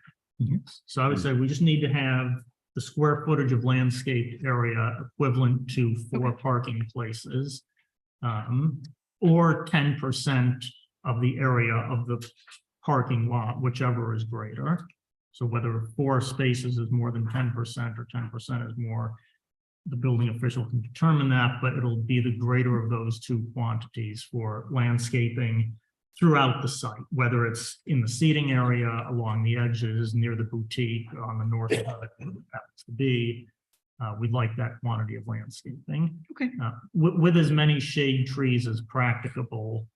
So I would say we just need to have the square footage of landscaped area equivalent to 4 parking places. Or 10% of the area of the parking lot, whichever is greater. So whether 4 spaces is more than 10% or 10% is more, the building official can determine that, but it'll be the greater of those 2 quantities for landscaping throughout the site, whether it's in the seating area, along the edges, near the boutique, on the north side, whatever it happens to be. We'd like that quantity of landscaping. Okay. With as many shade trees as practicable,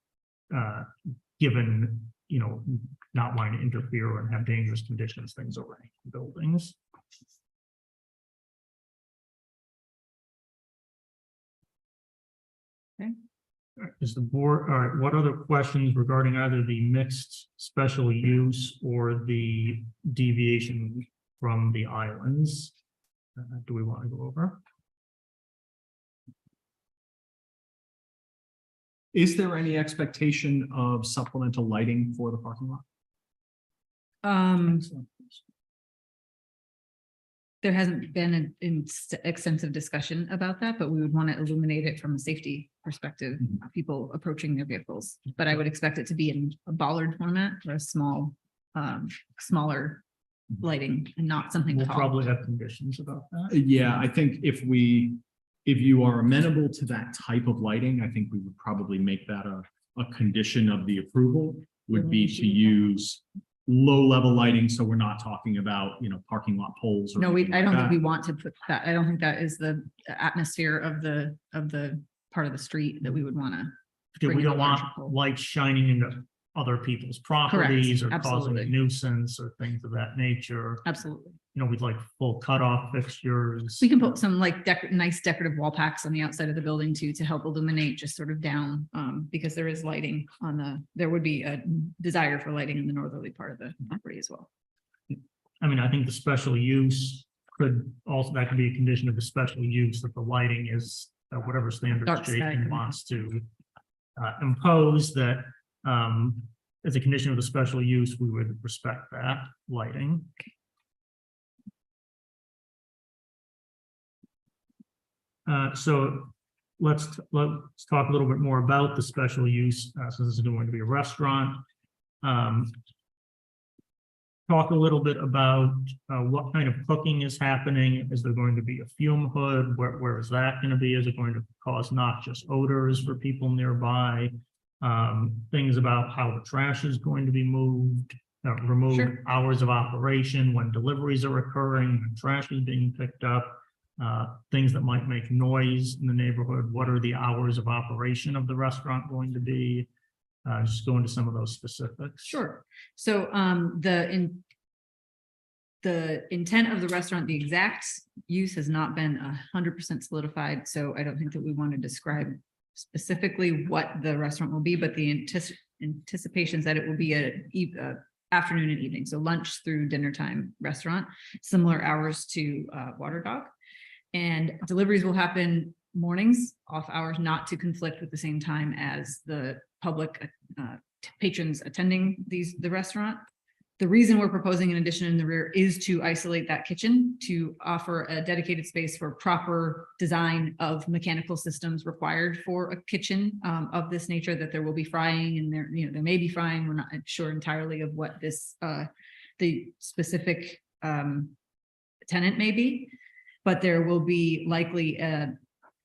given, not wanting to interfere and have dangerous conditions, things around buildings. Okay. Is the board, all right, what other questions regarding either the mixed special use or the deviation from the islands? Do we want to go over? Is there any expectation of supplemental lighting for the parking lot? There hasn't been an extensive discussion about that, but we would want to illuminate it from a safety perspective, people approaching their vehicles. But I would expect it to be in a bollard format or a smaller lighting and not something We'll tall. probably have conditions about that. Yeah, I think if you are amenable to that type of lighting, I think we would probably make that a condition of the approval would be to use low-level lighting, so we're not talking about, parking lot poles. or No, anything I don't like think we that. want to put that. I don't think that is the atmosphere of the part of the street that we would want to. We don't want lights shining into other people's properties or causing a absolutely. nuisance or things of that nature. Absolutely. We'd like full cutoff fixtures. We can put some like nice decorative wall packs on the outside of the building too, to help illuminate just sort of down, because there is lighting there would be a desire for lighting in the northerly part of the property as well. I mean, I think the special use could also, that could be a condition of the special use that the lighting is whatever standards Dark sky. Jason wants to impose that as a condition of the special use, we would respect that lighting. So let's talk a little bit more about the special use, since this is going to be a restaurant. Talk a little bit about what kind of cooking is happening. Is there going to be a fume hood? Where is that going to be? Is it going to cause noxious odors for people nearby? Things about how the trash is going to be moved, removed, Sure. hours of operation, when deliveries are occurring, when trash is being picked up, things that might make noise in the neighborhood. What are the hours of operation of the restaurant going to be? Just go into some of those specifics. Sure. So the intent of the restaurant, the exact use has not been 100% solidified. So I don't think that we want to describe specifically what the restaurant will be, but the anticipations that it will be a afternoon and evening. So lunch through dinner time restaurant, similar hours to Water Dog. And deliveries will happen mornings, off hours, not to conflict with the same time as the public patrons attending the restaurant. The reason we're proposing an addition in the rear is to isolate that kitchen, to offer a dedicated space for proper design of mechanical systems required for a kitchen of this nature, that there will be frying and there may be frying. We're not sure entirely of what this the specific tenant may be, but there will be likely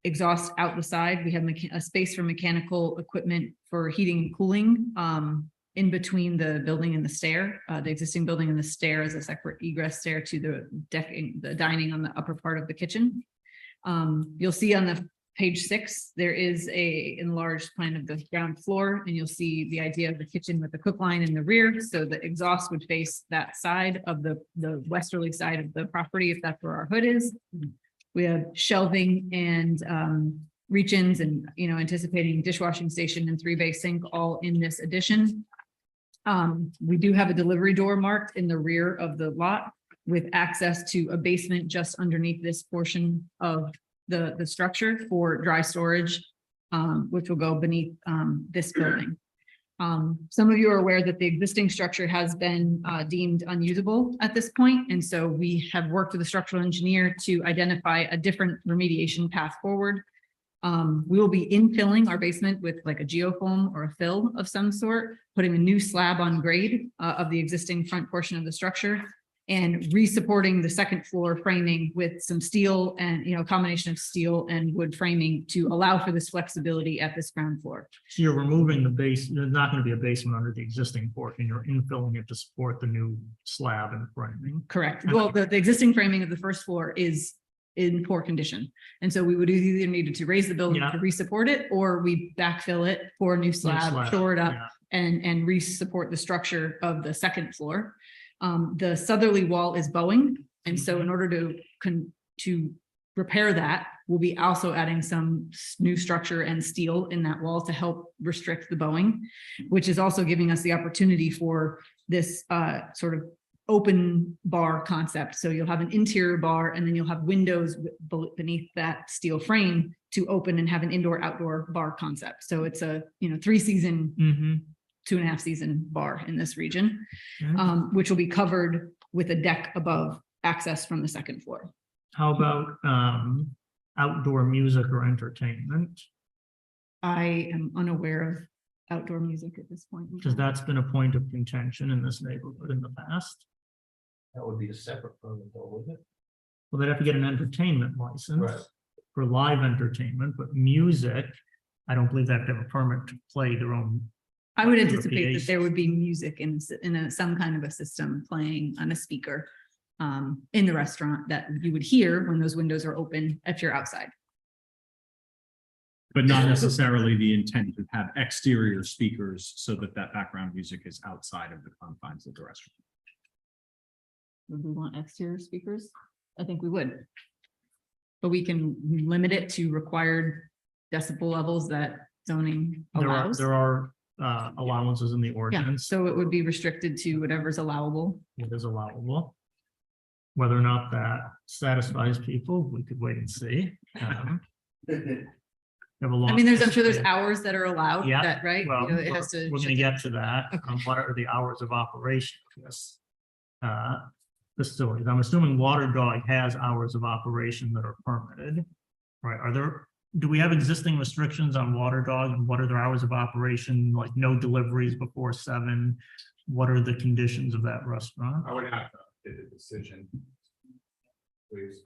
exhaust out the side. We have a space for mechanical equipment for heating and cooling in between the building and the stair. The existing building and the stair is a separate egress stair to the dining on the upper part of the kitchen. You'll see on the page 6, there is a enlarged plan of the ground floor, and you'll see the idea of the kitchen with the cook line in the rear. So the exhaust would face that side of the westerly side of the property, if that's where our hood is. We have shelving and reach-ins and, anticipating dishwashing station and 3-bay sink all in this addition. We do have a delivery door marked in the rear of the lot with access to a basement just underneath this portion of the structure for dry storage, which will go beneath this building. Some of you are aware that the existing structure has been deemed unusable at this point, and so we have worked with a structural engineer to identify a different remediation path forward. We will be infilling our basement with like a geofoam or a fill of some sort, putting a new slab on grade of the existing front portion of the structure, and re-supporting the second floor framing with some steel and, a combination of steel and wood framing to allow for this flexibility at this ground floor. So you're removing the base, there's not going to be a basement under the existing portion. You're infilling it to support the new slab and framing. Correct. Well, the existing framing of the first floor is in poor condition. And so we would either needed to raise the building to re-support it, or we backfill it for a new slab, shore it up, and re-support the structure of the second floor. The southerly wall is bowing. And so in order to repair that, we'll be also adding some new structure and steel in that wall to help restrict the bowing, which is also giving us the opportunity for this sort of open bar concept. So you'll have an interior bar, and then you'll have windows beneath that steel frame to open and have an indoor-outdoor bar concept. So it's a 3-season, 2.5 season bar in this region, which will be covered with a deck above access from the second floor. How about outdoor music or entertainment? I am unaware of outdoor music at this point. Because that's been a point of contention in this neighborhood in the past. That would be a separate permit though, wouldn't it? Well, they'd have to get an entertainment license Right. for live entertainment, but music, I don't believe they have to have a permit to play their own. I would anticipate that there would be music in some kind of a system playing on a speaker in the restaurant that you would hear when those windows are open if you're outside. But not necessarily the intent to have exterior speakers so that background music is outside of the confines of the restaurant. Would we want exterior speakers? I think we would. But we can limit it to required decibel levels that zoning allows. There are allowances in the Yeah, ordinance. so it would be restricted to whatever's allowable. It is allowable. Whether or not that satisfies people, we could wait and see. Have a I long mean, I'm sure there's history. hours that are allowed, Yeah, that, right? Well, You know, it has we're to. gonna check get to that. Okay. What are the hours of operation of this? Facilities? I'm assuming Water Dog has hours of operation that are permitted. Right, do we have existing restrictions on Water Dog and what are their hours of operation, like no deliveries before 7? What are the conditions of that restaurant? I would have to get a decision. Please.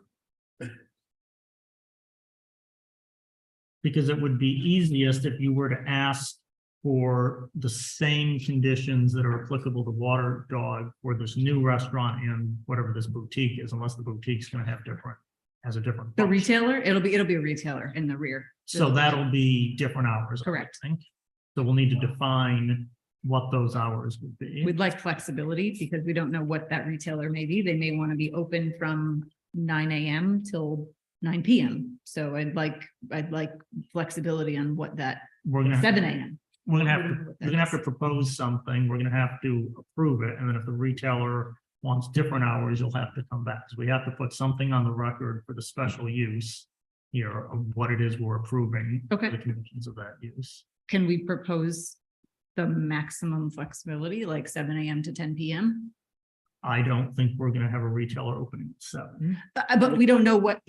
Because it would be easiest if you were to ask for the same conditions that are applicable to Water Dog for this new restaurant and whatever this boutique is, unless the boutique's gonna have has a different. The function. retailer, it'll be a retailer in the rear. So that'll be different hours. I Correct. think. So we'll need to define what those hours would be. We'd like flexibility because we don't know what that retailer may be. They may want to be open from 9 AM till 9 PM. So I'd like flexibility on what that, We're gonna. 7 AM. We're gonna have to propose something, we're gonna have to approve it, and then if the retailer wants different hours, you'll have to come back. So we have to put something on the record for the special use here of what it is we're approving. Okay. The conditions of that use. Can we propose the maximum flexibility, like 7 AM to 10 PM? I don't think we're gonna have a retailer opening at 7. But we don't know what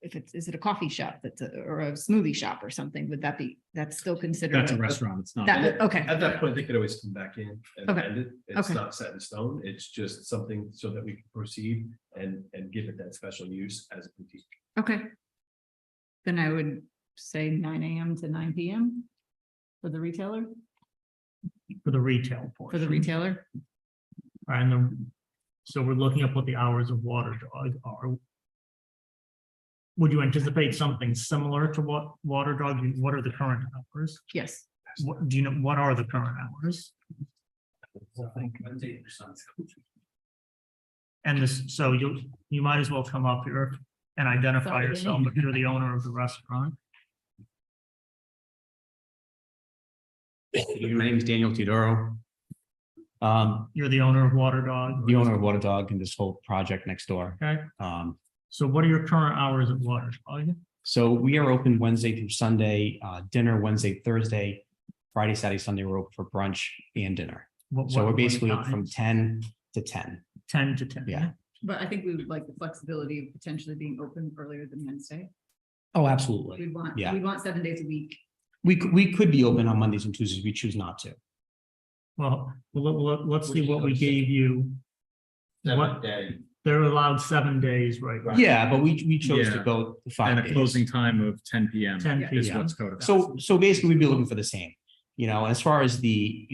if is it a coffee shop or a smoothie shop or something? Would that be, that's still considered? That's a restaurant. It's not. Okay. At that point, they could always come back in and Okay. amend it. It's Okay. not set in stone. It's just something so that we can proceed and give it that special use as a boutique. Okay. Then I would say 9 AM to 9 PM for the retailer, For the retail for portion. the retailer. And so we're looking at what the hours of Water Dog are. Would you anticipate something similar to what Water Dog, what are the current hours? Yes. What, do you know, what are the current hours? And this, so you might as well come up here and identify Sorry. yourself if you're the owner of the restaurant. My name is Daniel Teodoro. You're the owner of Water Dog? The owner of Water Dog and this whole project next door. Okay, Um, so what are your current hours at Water Dog? so we are open Wednesday through Sunday, dinner Wednesday, Thursday, Friday, Saturday, Sunday, we're open for brunch and dinner. So we're basically open from 10 to 10. 10 to 10. Yeah. But I think we would like the flexibility of potentially being open earlier than Wednesday. Oh, absolutely. Yeah. We want 7 days a week. We could be open on Mondays and Tuesdays. We choose not to. Well, let's see what we gave you. What, they're allowed 7 days, right? Yeah, but we chose to Yeah. go And 5 a days. closing time of 10 PM. 10 Is PM. what's coded. So basically we'd be looking for the same, you know, as far as the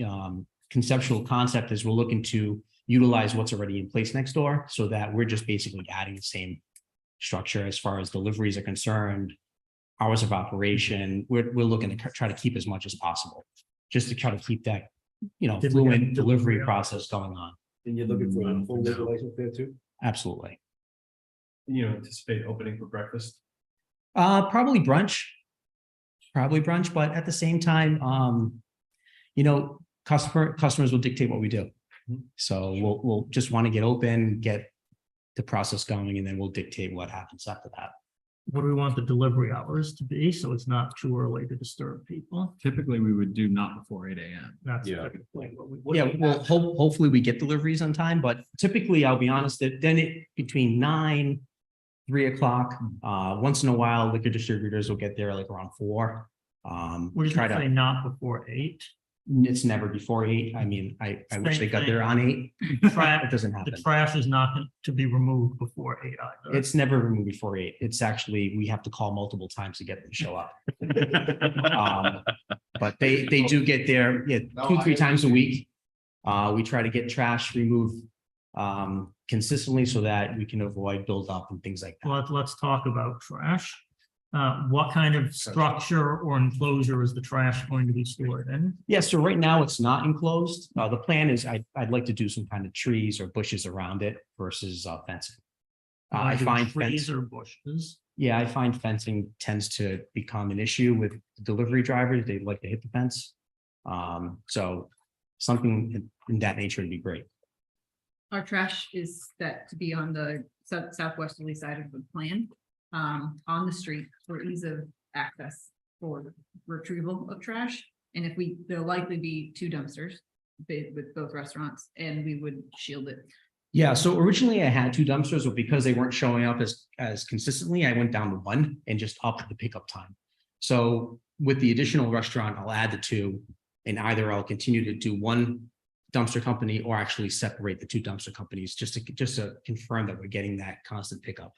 conceptual concept is we're looking to utilize what's already in place next door so that we're just basically adding the same structure as far as deliveries are concerned, hours of operation, we're looking to try to keep as much as possible, just to try to keep that, you know, Did we get fluent delivery delivery process going on. And you're looking for a full liquor license there too? Absolutely. You know, anticipate opening for breakfast? Probably brunch. But at the same time, you know, customers will dictate what we do. So we'll just want to get open, get the process going, and then we'll dictate what happens after that. What do we want the delivery hours to be? So it's not too early to disturb people. Typically, we would do not before 8 AM. That's Yeah. typically what we. Yeah, well, hopefully we get deliveries on time, but typically, I'll be honest, that then it between 9, 3 o'clock, once in a while, liquor distributors will get there like around 4. We're just Try gonna say to, not before 8. it's never before 8. I mean, I wish they got there on 8. Trash, It doesn't the happen. trash is not to be removed before 8 either. It's never removed before 8. It's actually, we have to call multiple times to get them to show up. But they do get there, yeah, 2-3 times a week. We try to get trash removed consistently so that we can avoid buildup and things like that. Let's talk about trash. What kind of structure or enclosure is the trash going to be stored in? Yeah, so right now it's not enclosed. The plan is I'd like to do some kind of trees or bushes around it versus fencing. I Wanna do find trees fence, or bushes. yeah, I find fencing tends to become an issue with delivery drivers. They like to hit the fence. So something in that nature would be great. Our trash is set to be on the southwesterly side of the plan, on the street for ease of access for retrieval of trash. And if there'll likely be 2 dumpsters with both restaurants, and we would shield it. Yeah, so originally I had 2 dumpsters, but because they weren't showing up as consistently, I went down to 1 and just upped the pickup time. So with the additional restaurant, I'll add the 2, and either I'll continue to do 1 dumpster company or actually separate the 2 dumpster companies just to confirm that we're getting that constant pickup.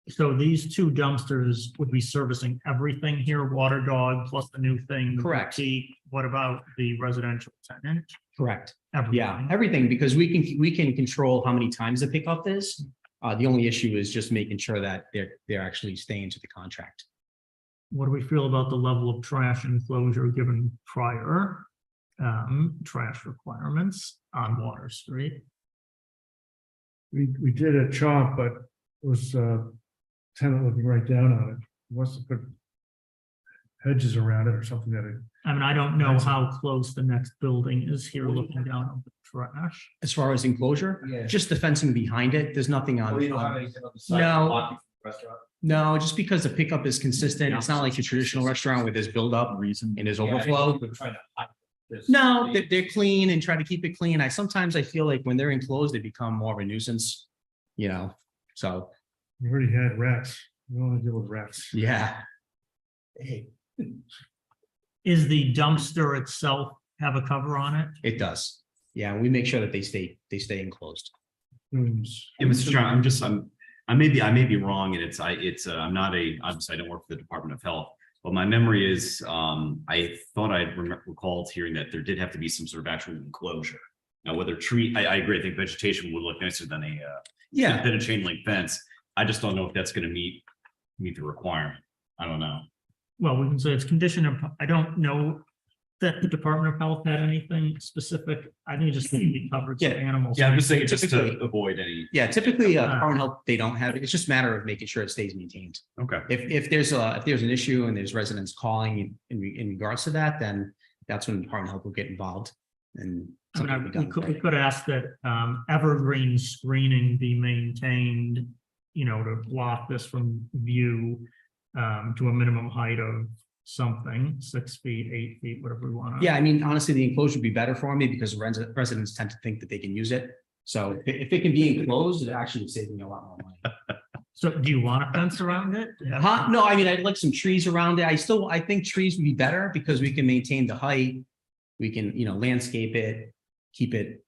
So these 2 dumpsters would be servicing everything here, Water Dog plus the new thing. the Correct. boutique. What about the residential tenant? Correct. Everything. Yeah, everything, because we can control how many times the pickup is. The only issue is just making sure that they're actually staying to the contract. What do we feel about the level of trash enclosure given prior trash requirements on Water Street? We did a chop, but it was tenant looking right down on it. Wants to put hedges around it or something that it. I mean, I don't know how close the next building is here looking down on the trash. As far as enclosure, just the fencing behind it, there's nothing on. No, just because the pickup is consistent. It's not like a traditional restaurant where there's buildup and there's overflow. No, they're clean and try to keep it clean. Sometimes I feel like when they're enclosed, they become more of a nuisance, so, We already had rats. We don't want to deal with rats. yeah. Is the dumpster itself have a cover on it? It does. Yeah, we make sure that they stay enclosed. Yeah, Mr. Chairman, I may be wrong, and I'm not obviously I don't work for the Department of Health, but my memory is, I thought I recalled hearing that there did have to be some sort of actual enclosure. Now, whether I agree, I think vegetation would look nicer than than a chain link fence. I just don't know if that's gonna meet the requirement. I don't know. Well, we can say it's condition of, I don't know that the Department of Health had anything specific. I think it just need to be covered. Yeah. Animals. Yeah, I'm just saying just Typically- to avoid any. Yeah, typically, Department of Health, they don't have it. It's just a matter of making sure it stays maintained. Okay. If there's an issue and there's residents calling in regards to that, then that's when Department of Health will get involved and. I mean, something will be done. we could ask that evergreen screening be maintained, to block this from view to a minimum height of something, 6 feet, 8 feet, whatever we want. Yeah, I mean, honestly, the enclosure would be better for me because residents tend to think that they can use it. So if it can be enclosed, it actually would save me a lot more money. So do you want a fence around it? No, I mean, I'd like some trees around it. I think trees would be better because we can maintain the height. We can, landscape it, keep it,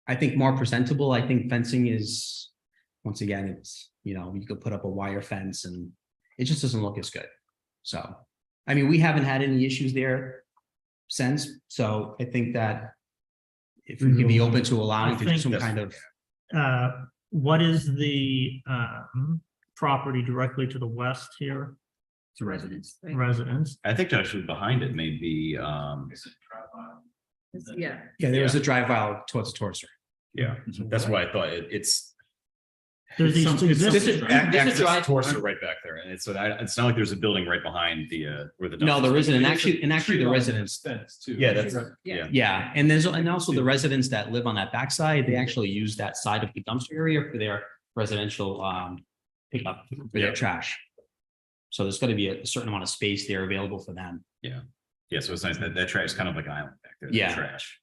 I think, more presentable. I think fencing is, once again, it's, you could put up a wire fence and it just doesn't look as good. So, I mean, we haven't had any issues there since. So I think that if we can be open to allowing to do some kind of. What is the property directly to the west here? To residents. right? Residents. I think actually behind it may be, Yeah. Yeah, there was a drive aisle towards the torso. yeah, that's why I thought it's. There's these two- This is Access drive- torso right back there, and it's not like there's a building right behind where the. No, there isn't. And actually the residents. Yeah, that's, Yeah. Yeah, and also the residents that live on that backside, they actually use that side of the dumpster area for their residential pickup for their trash. So there's gonna be a certain amount of space there available for them. Yeah, so it's nice that trash is kind of like an island back there. the Yeah. Trash.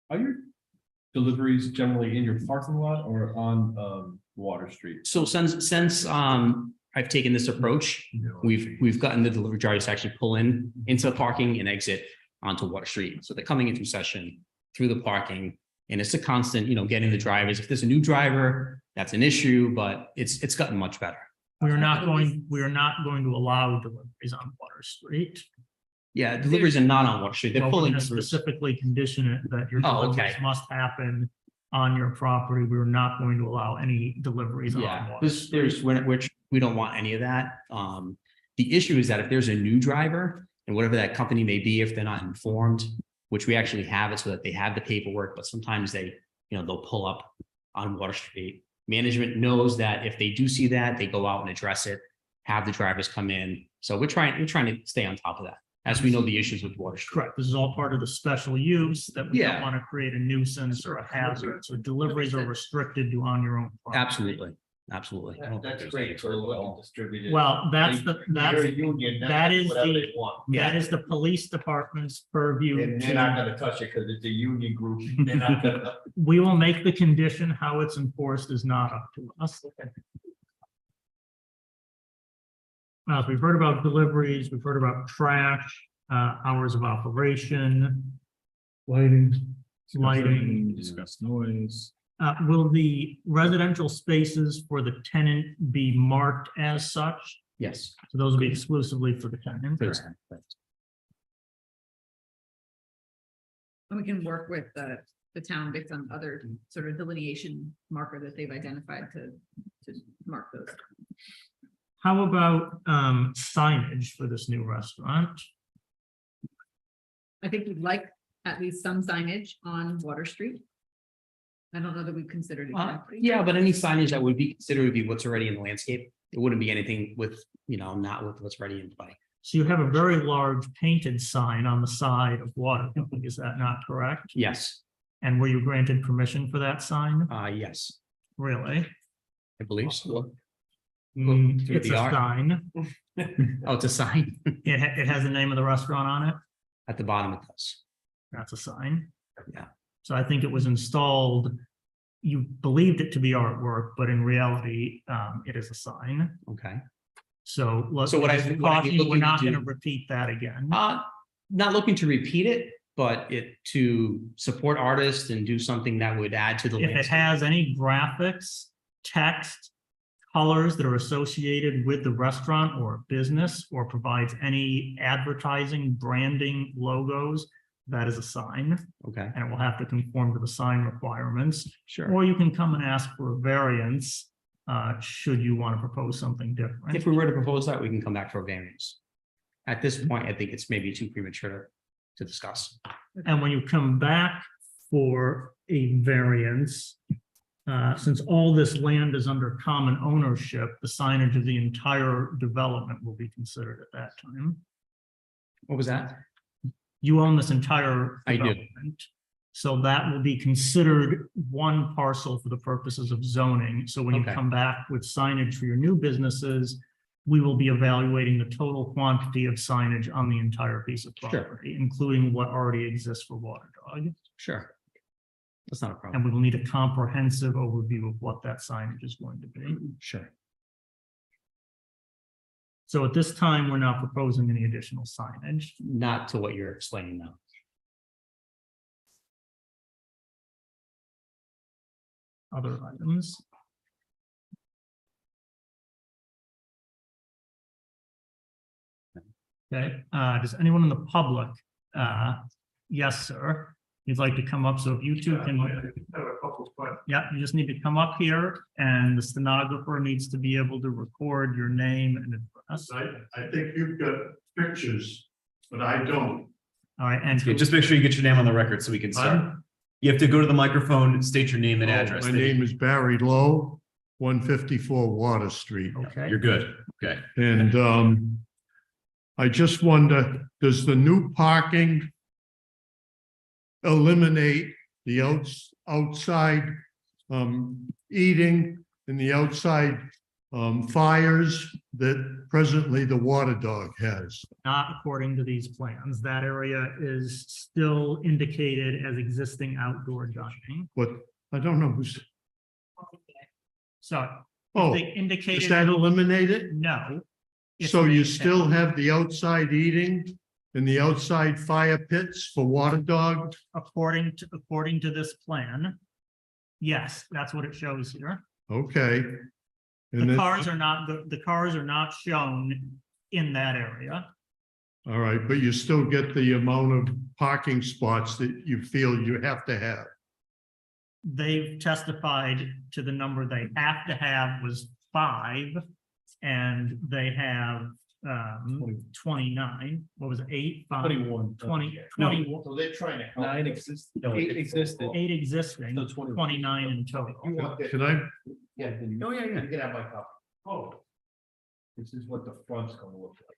Are your deliveries generally in your parking lot or on Water Street? So since I've taken this approach, we've gotten the delivery drivers to actually pull into the parking and exit onto Water Street. So they're coming into session through the parking. And it's a constant, getting the drivers. If there's a new driver, that's an issue, but it's gotten much better. We are not going to allow deliveries on Water Street. Yeah, deliveries are not on Water Street. They're Well, we're pulling gonna through. specifically condition it that your Oh, deliveries okay. must happen on your property. We're not going to allow any deliveries on Yeah, Water Street. which we don't want any of that. The issue is that if there's a new driver and whatever that company may be, if they're not informed, which we actually have it so that they have the paperwork, but sometimes they'll pull up on Water Street. Management knows that if they do see that, they go out and address it, have the drivers come in. So we're trying to stay on top of that. as we know the issues with Water Street. Correct. This is all part of the special use that we don't Yeah. want to create a nuisance or a hazard. So deliveries are restricted to on your own. property. Absolutely, absolutely. That's great for the distributed. Well, that's the, that's, union. that is that is the police department's purview. gonna touch it because it's a union group. They're not gonna. We will make the condition how it's enforced is not up to us. As we've heard about deliveries, we've heard about trash, hours of operation, Lighting. lighting. Discuss noise. Will the residential spaces for the tenant be marked as such? Yes. So those will be exclusively for the tenant. And we can work with the town based on other sort of delineation marker that they've identified to mark those. How about signage for this new restaurant? I think we'd like at least some signage on Water Street. I don't know that we've considered exactly. Yeah, but any signage that would be considered would be what's already in the landscape. It wouldn't be anything with, not with what's already in play. So you have a very large painted sign on the side of Water. Is that not correct? Yes, And were you granted permission for that sign? yes, Really? I believe so. through It's the a art. sign. Oh, it's a sign It has the name of the restaurant on it. at the bottom of this. That's a sign. Yeah. So I think it was installed, you believed it to be artwork, but in reality, it is a sign. Okay. So let's, So what I- just what I'd be caution, we're looking not to gonna do- repeat that again. Not looking to repeat it, but to support artists and do something that would add to the If it landscape. has any graphics, text, colors that are associated with the restaurant or business, or provides any advertising, branding, logos, that is a sign, Okay, and it will have to conform to the sign requirements. sure. Or you can come and ask for a variance, should you want to propose something different. If we were to propose that, we can come back for a variance. At this point, I think it's maybe too premature to discuss. And when you come back for a variance, since all this land is under common ownership, the signage of the entire development will be considered at that time. What was that? You own this entire I do. development. So that will be considered one parcel for the purposes of zoning. So when you Okay. come back with signage for your new businesses, we will be evaluating the total quantity of signage on the entire piece of Sure. property, including what already exists for Water Dog. Sure. That's not a And problem. we will need a comprehensive overview of what that signage is going to be. Sure. So at this time, we're not proposing any additional signage. Not to what you're explaining now. Other items? Okay, does anyone in the public, yes, sir, you'd like to come up, so if you two can. Yeah, you just need to come up here and the stenographer needs to be able to record your name and address. I think you've got pictures, but I don't. All right, and Yeah, just make sure you get your name on the record so we can start. You have to go to the microphone, state your name and address. My name is Barry Lowe, 154 Water Street. okay, You're good. Okay. And I just wonder, does the new parking eliminate the outside eating and the outside fires that presently the Water Dog has? not according to these plans. That area is still indicated as existing outdoor dining. But I don't know who's, So. oh, They does indicated, that eliminate it? no. It's So you maintained. still have the outside eating and the outside fire pits for Water Dog? According to this plan. Yes, that's what it shows here. Okay. And The then, cars are not, the cars are not shown in that area. all right, but you still get the amount of parking spots that you feel you have to have. They've testified to the number they have to have was 5. And they have 29, what was it, 8, 5? 21. 21. So they're trying to. 9 exist, 8 existed. 8 existing, So 20. 29 in total. Can I, Yeah. Oh, yeah, yeah. You can have my copy. Oh. This is what the front's gonna look like.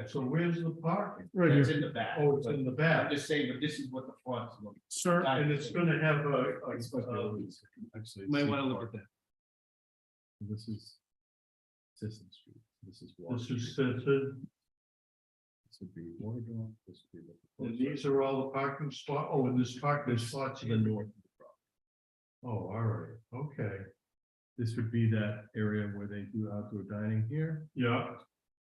So where's the parking? It's in the back. Oh, it's in the back. just saying, but this is what the front's looking. Sir, And it's gonna have Might want to look at that. This is Sisson Street. This is. this is, This would be Waterdown, this would be. and these are all the parking spot, oh, and this parking spots To the here. north. Oh, all right, okay, This would be that area where they do outdoor dining here. yeah,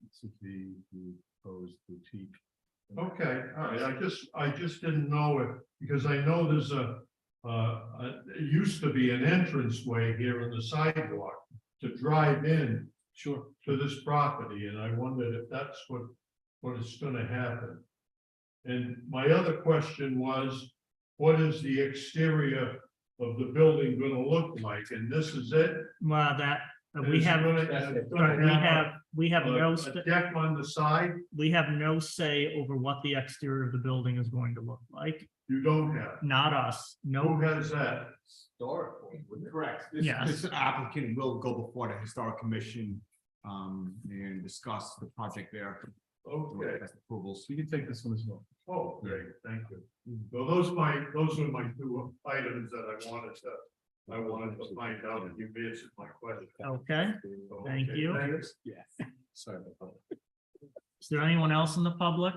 This would be the proposed boutique. okay, all right, I just didn't know it, because I know there's it used to be an entranceway here in the sidewalk to drive in. Sure. To this property, and I wondered if that's what is gonna happen. And my other question was, what is the exterior of the building gonna look like? And this is it? well, that, we Is it have, gonna- is it gonna we have no, a deck on the side? we have no say over what the exterior of the building is going to look like. You don't have. Not us, Who no, has that? Correct. Yes. This applicant will go before the historic commission, and discuss the project there. Okay. Approvals. You can take this one as well. Oh, great, thank you. So those were my two items that I wanted to find out, and you've answered my question. okay, thank Okay, you. thanks. Yeah. Sorry about that. Is there anyone else in the public?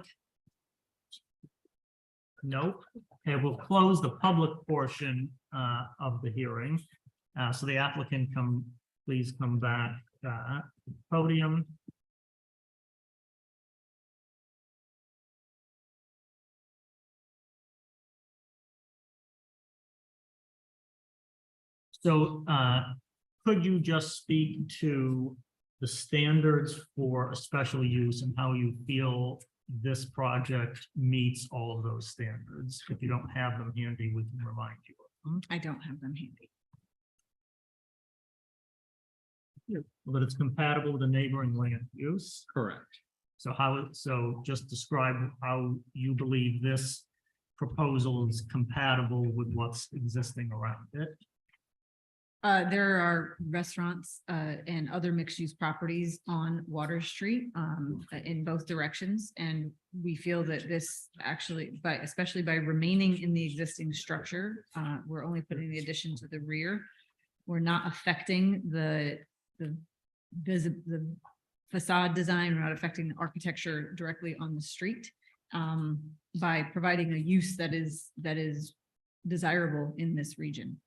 Nope. Okay, we'll close the public portion of the hearing. So the applicant please come back to the podium. So could you just speak to the standards for a special use and how you feel this project meets all of those standards? If you don't have them handy, we can remind you of them. I don't have them handy. But it's compatible with the neighboring land use. Correct. So just describe how you believe this proposal is compatible with what's existing around it. There are restaurants and other mixed-use properties on Water Street in both directions. And we feel that this actually, especially by remaining in the existing structure, we're only putting the addition to the rear. We're not affecting the facade design, we're not affecting the architecture directly on the street by providing a use that is desirable in this region.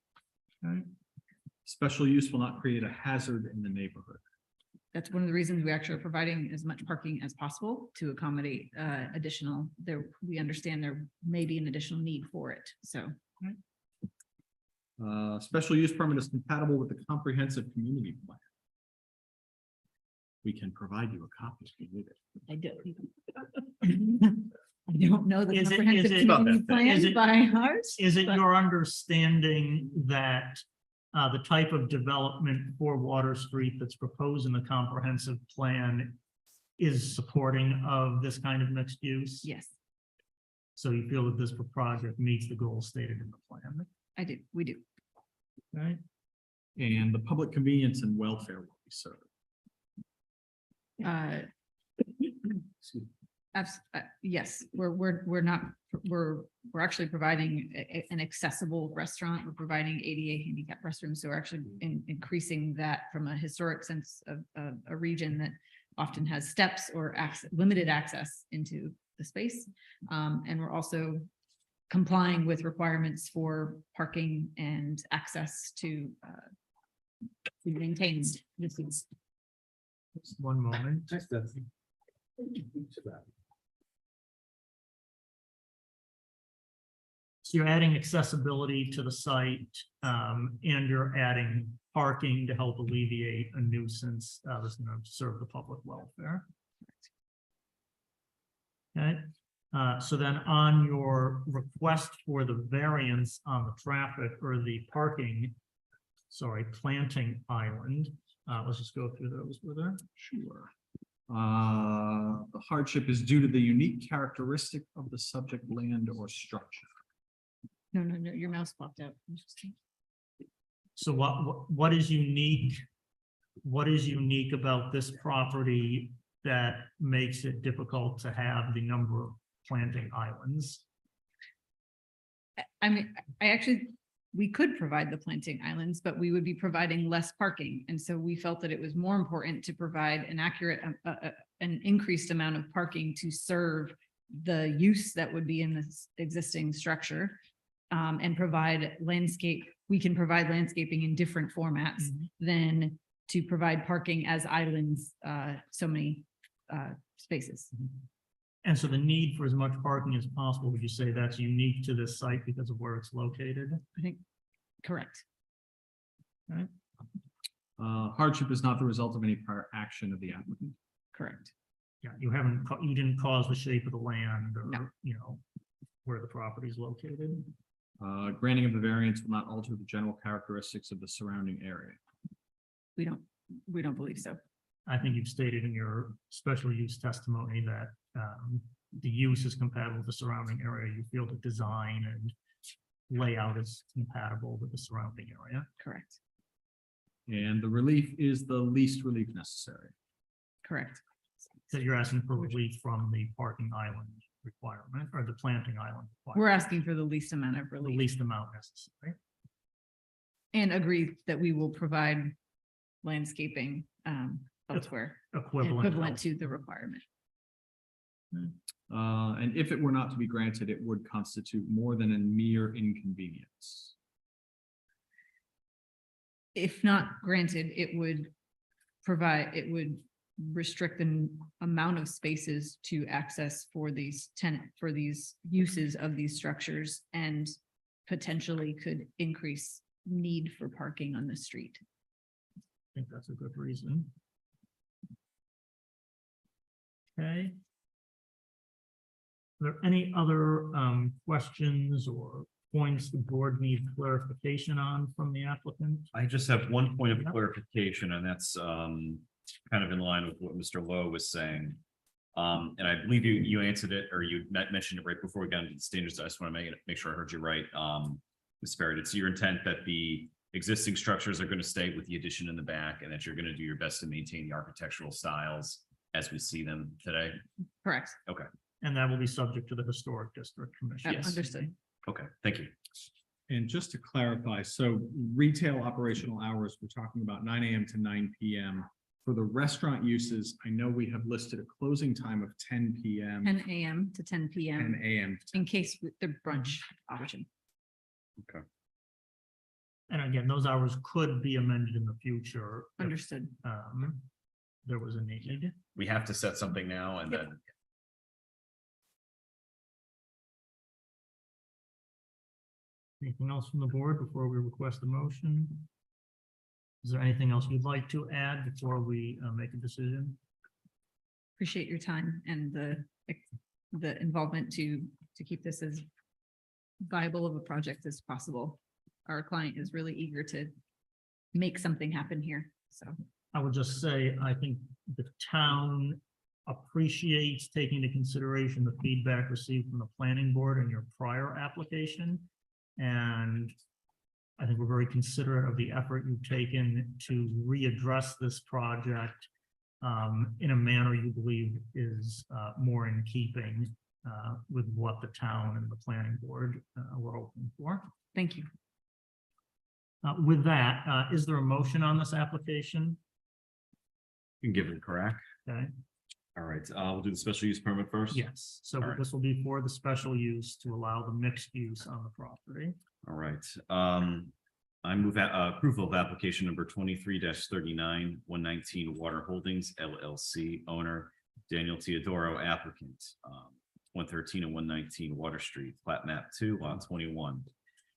Special use will not create a hazard in the neighborhood. That's one of the reasons we actually are providing as much parking as possible to accommodate additional, we understand there may be an additional need for it, so. Special use permit is compatible with the comprehensive community plan. We can provide you a copy if you need it. I don't know the Is it- comprehensive is it- community is plan it- by heart. Is it but- your understanding that the type of development for Water Street that's proposed in the comprehensive plan is supporting of this kind of mixed use? Yes, So you feel that this project meets the goals stated in the plan? we do. Right? And the public convenience and welfare will be served. Yes, we're actually providing an accessible restaurant. We're providing ADA handicap restrooms. So we're actually increasing that from a historic sense of a region that often has steps or limited access into the space. And we're also complying with requirements for parking and access to maintain this is. Just one moment. So you're adding accessibility to the site, and you're adding parking to help alleviate a nuisance that's going to serve the public welfare. Okay, so then on your request for the variance on the traffic or the parking, planting island, let's just go through those with her. Sure. The hardship is due to the unique characteristic of the subject land or structure. No, your mouse popped out. Interesting. So what is unique? What is unique about this property that makes it difficult to have the number of planting islands? I mean, we could provide the planting islands, but we would be providing less parking. And so we felt that it was more important to provide an accurate, an increased amount of parking to serve the use that would be in this existing structure. And provide we can provide landscaping in different formats than to provide parking as islands, so many spaces. And so the need for as much parking as possible, would you say that's unique to this site because of where it's located? I think, correct. Hardship is not the result of any prior action of the applicant. Correct. Yeah, you didn't cause the shape of the land No. or, where the property is located. Granting of the variance will not alter the general characteristics of the surrounding area. We don't believe so. I think you've stated in your special use testimony that the use is compatible with the surrounding area. You feel the design and layout is compatible with the surrounding area. Correct. And the relief is the least relief necessary. Correct. So you're asking for relief from the parking island requirement or the planting island. We're requirement, asking for the least amount of the relief least amount necessary. and agree that we will provide landscaping elsewhere equivalent to the requirement. And if it were not to be granted, it would constitute more than a mere inconvenience. If not granted, it would restrict the amount of spaces to access for these uses of these structures and potentially could increase need for parking on the street. I think that's a good reason. Okay. Are there any other questions or points the board need clarification on from the applicant? I just have one point of clarification, and that's kind of in line with what Mr. Lowe was saying. And I believe you answered it, or you mentioned it right before we got into the standards. I just want to make sure I heard you right. Ms. Barrett, it's your intent that the existing structures are going to stay with the addition in the back, and that you're going to do your best to maintain the architectural styles as we see them today? Correct. Okay. And that will be subject to the Historic District Commission. Yes. Understood. Okay, thank you. And just to clarify, so retail operational hours, we're talking about 9 a.m. to 9 p.m. For the restaurant uses, I know we have listed a closing time of 10 p.m. 10 a.m. to 10 p.m. 10 a.m. in case the brunch option. Okay. And again, those hours could be amended in the future. if, Understood. There was a need. We have to set something now and then. Anything else from the board before we request a motion? Is there anything else you'd like to add before we make a decision? Appreciate your time and the involvement to keep this as viable of a project as possible. Our client is really eager to make something happen here, so. I would just say, I think the town appreciates taking into consideration the feedback received from the planning board in your prior application. And I think we're very considerate of the effort you've taken to readdress this project in a manner you believe is more in keeping with what the town and the planning board were hoping for. Thank you. With that, is there a motion on this application? You can give it correct. Okay, All right, we'll do the special use permit first. yes, so All right. this will be for the special use to allow the mixed use on the property. All right, I move approval of application number 23-39, 119 Water Holdings LLC owner Daniel Teodoro applicant, 113 and 119 Water Street, plat map 2, lot 21.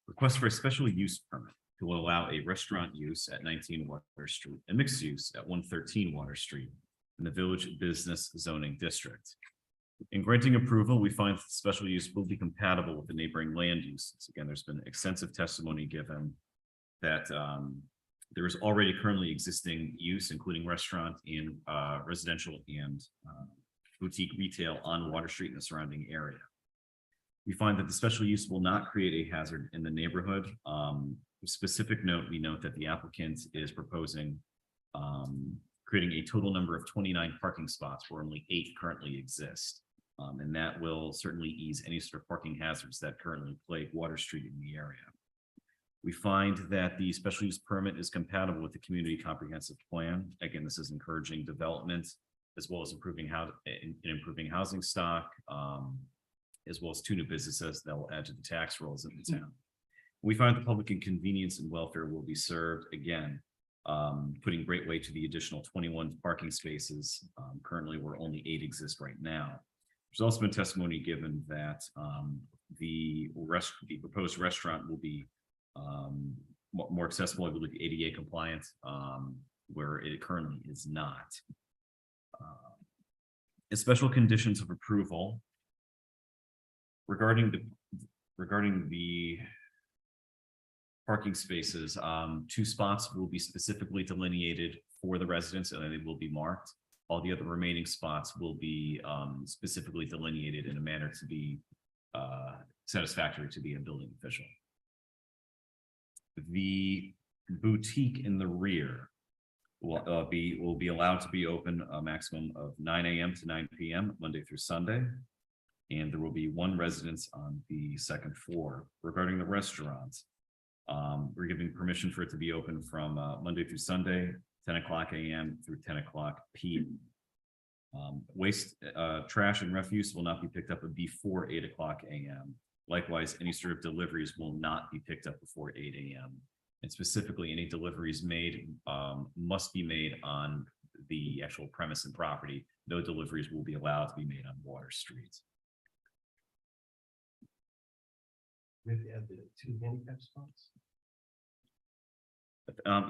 Request for a special use permit to allow a restaurant use at 19 Water Street and mixed use at 113 Water Street in the Village Business Zoning District. In granting approval, we find that the special use will be compatible with the neighboring land uses. Again, there's been extensive testimony given that there is already currently existing use, including restaurant and residential and boutique retail on Water Street and the surrounding area. We find that the special use will not create a hazard in the neighborhood. Specific note, we note that the applicant is proposing creating a total number of 29 parking spots where only 8 currently exist. And that will certainly ease any sort of parking hazards that currently plague Water Street in the area. We find that the special use permit is compatible with the community comprehensive plan. Again, this is encouraging development as well as improving housing stock, as well as 2 new businesses that will add to the tax rolls in the town. We find the public convenience and welfare will be served, again, putting great weight to the additional 21 parking spaces, currently where only 8 exist right now. There's also been testimony given that the proposed restaurant will be more accessible, I believe ADA compliant, where it currently is not. As special conditions of approval regarding the parking spaces, 2 spots will be specifically delineated for the residents and they will be marked. All the other remaining spots will be specifically delineated in a manner to be satisfactory to the building official. The boutique in the rear will be allowed to be open a maximum of 9 a.m. to 9 p.m. Monday through Sunday. And there will be 1 residence on the 2nd floor. Regarding the restaurant, we're giving permission for it to be open from Monday through Sunday, 10 o'clock a.m. through 10 o'clock p.m. Waste, trash and refuse will not be picked up before 8 o'clock a.m. Likewise, any sort of deliveries will not be picked up before 8 a.m. And specifically, any deliveries made must be made on the actual premise and property. No deliveries will be allowed to be made on Water Street. We have to add the 2 handicap spots.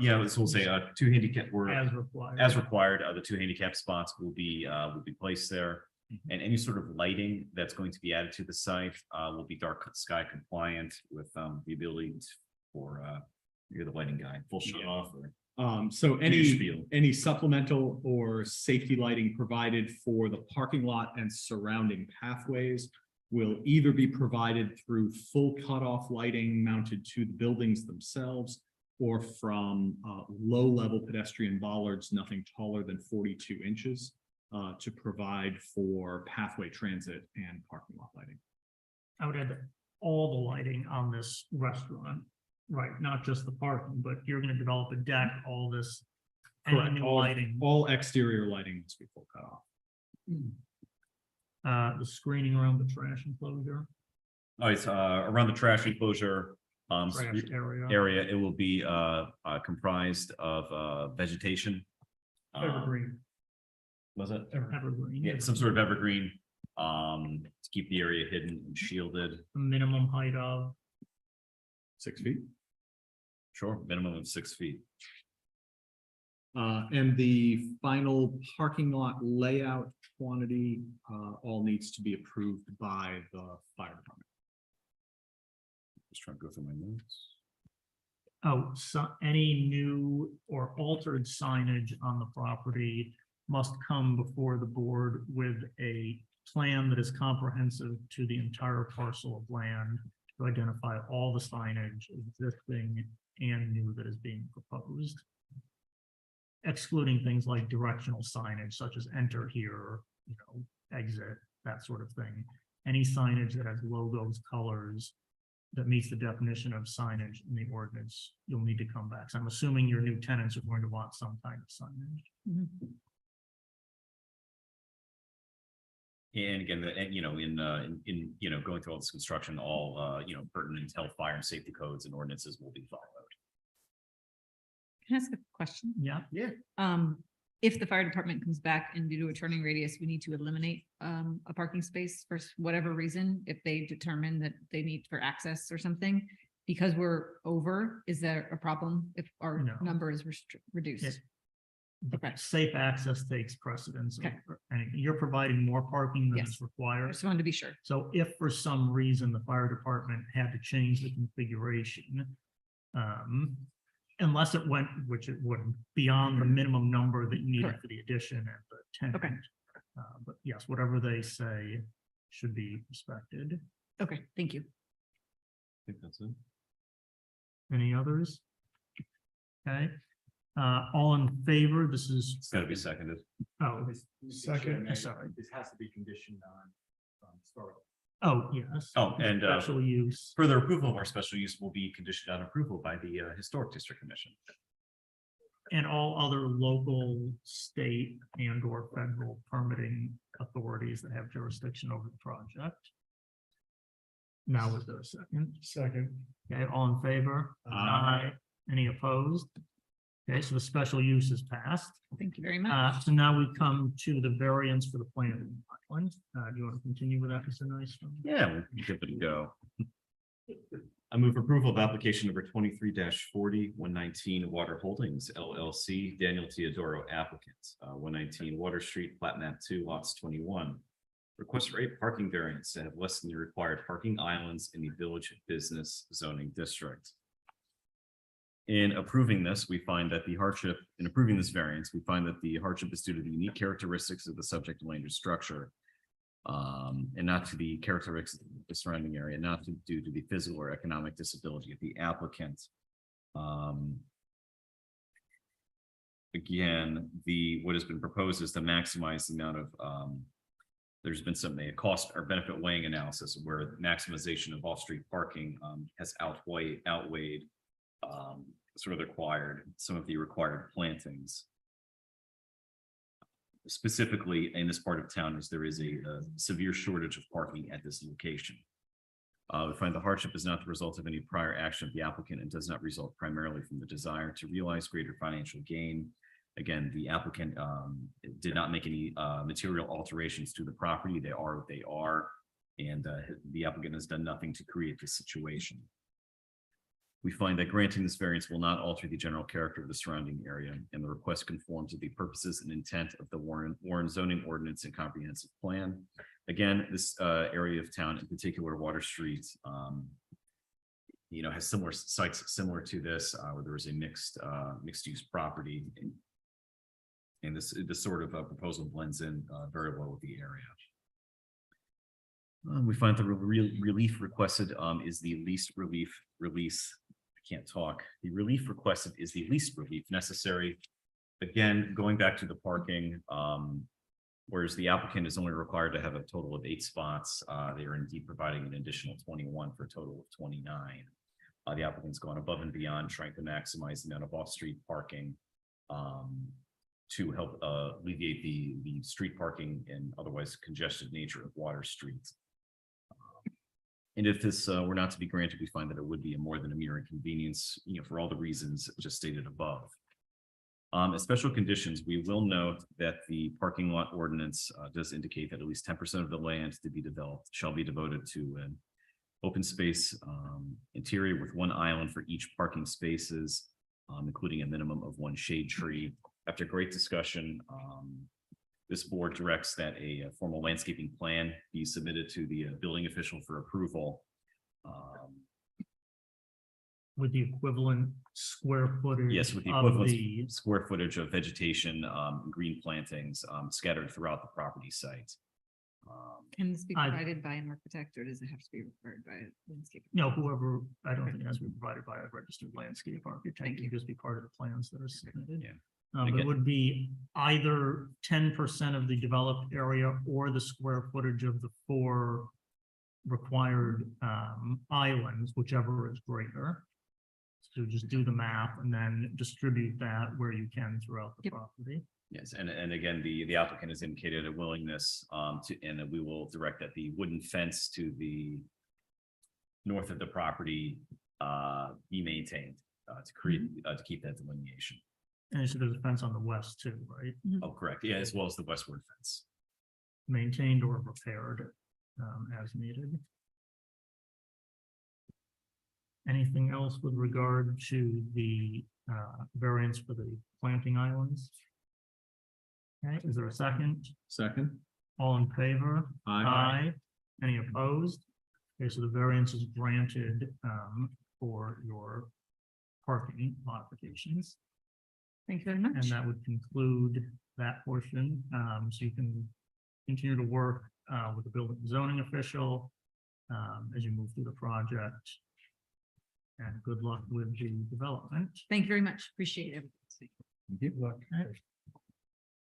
Yeah, this will say 2 handicap were As required. as required. The 2 handicap spots will be placed there. And any sort of lighting that's going to be added to the site will be dark sky compliant with the ability for you're the lighting guy, full shut off or So your spiel. any supplemental or safety lighting provided for the parking lot and surrounding pathways will either be provided through full cutoff lighting mounted to the buildings themselves or from low-level pedestrian bollards, nothing taller than 42 inches, to provide for pathway transit and parking lot lighting. I would add that all the lighting on this restaurant, right, not just the parking, but you're gonna develop a deck, all this. any new lighting, All exterior lighting must be full cutoff. the screening around the trash enclosure, Oh, it's around the trash enclosure trash area. area. It will be comprised of vegetation. Evergreen, Was it? evergreen. Yeah, some sort of evergreen to keep the area hidden and shielded. A minimum height of, 6 feet. Sure, minimum of 6 feet. And the final parking lot layout quantity all needs to be approved by the fire department. Just trying to go through my notes. oh, so any new or altered signage on the property must come before the board with a plan that is comprehensive to the entire parcel of land to identify all the signage existing and new that is being proposed. Excluding things like directional signage such as enter here, exit, that sort of thing. Any signage that has logos, colors, that meets the definition of signage in the ordinance, you'll need to come back. So I'm assuming your new tenants are going to want some kind of signage. And again, in going through all this construction, all pertinent health, fire and safety codes and ordinances will be followed. Can I ask a question? Yeah. If the fire department comes back and due to a turning radius, we need to eliminate a parking space for whatever reason, if they determine that they need for access or something, because we're over, is there a problem if our No. number is reduced? Yes. Okay. Safe access takes precedence. Okay. And you're providing more parking than Yes. is I required. just wanted to be sure. So if for some reason the fire department had to change the configuration, unless it went, which it wouldn't, beyond the minimum number that you needed Correct. for the addition and the tenant. Okay. But yes, whatever they say should be respected. Okay, thank you. I think that's it. Any others? Okay, All in favor, this is, It's gotta be seconded. oh, Second. sorry. This has to be conditioned on historical. Oh, yes. Oh, and Special use. further approval of our special use will be conditioned on approval by the Historic District Commission. And all other local, state and or federal permitting authorities that have jurisdiction over the project. Now is there a second? Second. Okay, all in favor? Aye. Any opposed? Okay, so the special use is passed. Thank you very much. So now we come to the variance for the planning island. Do you want to continue with that, Mr. Nystrom? Yeah, we'll give it a go. I move approval of application number 23-40, 119 Water Holdings LLC, Daniel Teodoro applicant, 119 Water Street, plat map 2, lots 21. Request for a parking variance to have less than the required parking islands in the village business zoning district. In approving this, we find that the hardship, in approving this variance, we find that the hardship is due to the unique characteristics of the subject land use structure. And not to the characteristics of the surrounding area, not due to the physical or economic disability of the applicant. Again, what has been proposed is to maximize the amount of, there's been a cost or benefit weighing analysis where maximization of off-street parking has outweighed sort of some of the required plantings. Specifically in this part of town, as there is a severe shortage of parking at this location. We find the hardship is not the result of any prior action of the applicant and does not result primarily from the desire to realize greater financial gain. Again, the applicant did not make any material alterations to the property. They are what they are, and the applicant has done nothing to create this situation. We find that granting this variance will not alter the general character of the surrounding area, and the request conforms to the purposes and intent of the Warren zoning ordinance and comprehensive plan. Again, this area of town, in particular, Water Street, has similar sites similar to this, where there is a mixed use property, and this sort of proposal blends in very well with the area. We find the relief requested is the least release. I can't talk. The relief requested is the least relief necessary. Again, going back to the parking, whereas the applicant is only required to have a total of 8 spots, they are indeed providing an additional 21 for a total of 29. The applicant's gone above and beyond trying to maximize the amount of off-street parking to help alleviate the street parking and otherwise congested nature of Water Street. And if this were not to be granted, we find that it would be more than a mere inconvenience, for all the reasons just stated above. As special conditions, we will note that the parking lot ordinance does indicate that at least 10% of the land to be developed shall be devoted to an open space interior with 1 island for each parking spaces, including a minimum of 1 shade tree. After great discussion, this board directs that a formal landscaping plan be submitted to the building official for approval. With the equivalent square footage. Yes, with the of equivalent square footage of vegetation, green plantings scattered throughout the property site. Can this be I- provided by an architect or does it have to be required by a landscape? Whoever, I don't think it has to be provided by a registered landscape architect. It can just be part of the plans that are submitted. Yeah. But it Again- would be either 10% of the developed area or the square footage of the 4 required islands, whichever is greater. So just do the math and then distribute that where you can throughout the Yep. property. Yes, and again, the applicant has indicated a willingness and that we will direct that the wooden fence to the north of the property be maintained to create, to keep that delineation. And so there's a fence on the west too, right? Oh, correct. Yeah, as well as the westward fence. Maintained or repaired as needed. Anything else with regard to the variance for the planting islands? Okay, is there a second? Second. All in favor? Aye. Any opposed? Okay, so the variance is granted for your parking modifications. Thank you very much. And that would conclude that portion. So you can continue to work with the building zoning official as you move through the project. And good luck with the development. Thank you very much. Appreciate it.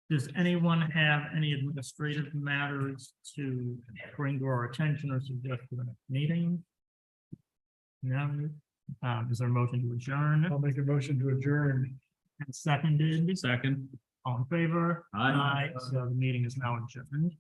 Does anyone have any administrative matters to bring to our attention or suggest for the next meeting? No. Is there a motion to adjourn? I'll make a motion to adjourn. And seconded, Second. all in favor? Aye. So the meeting is now adjourned.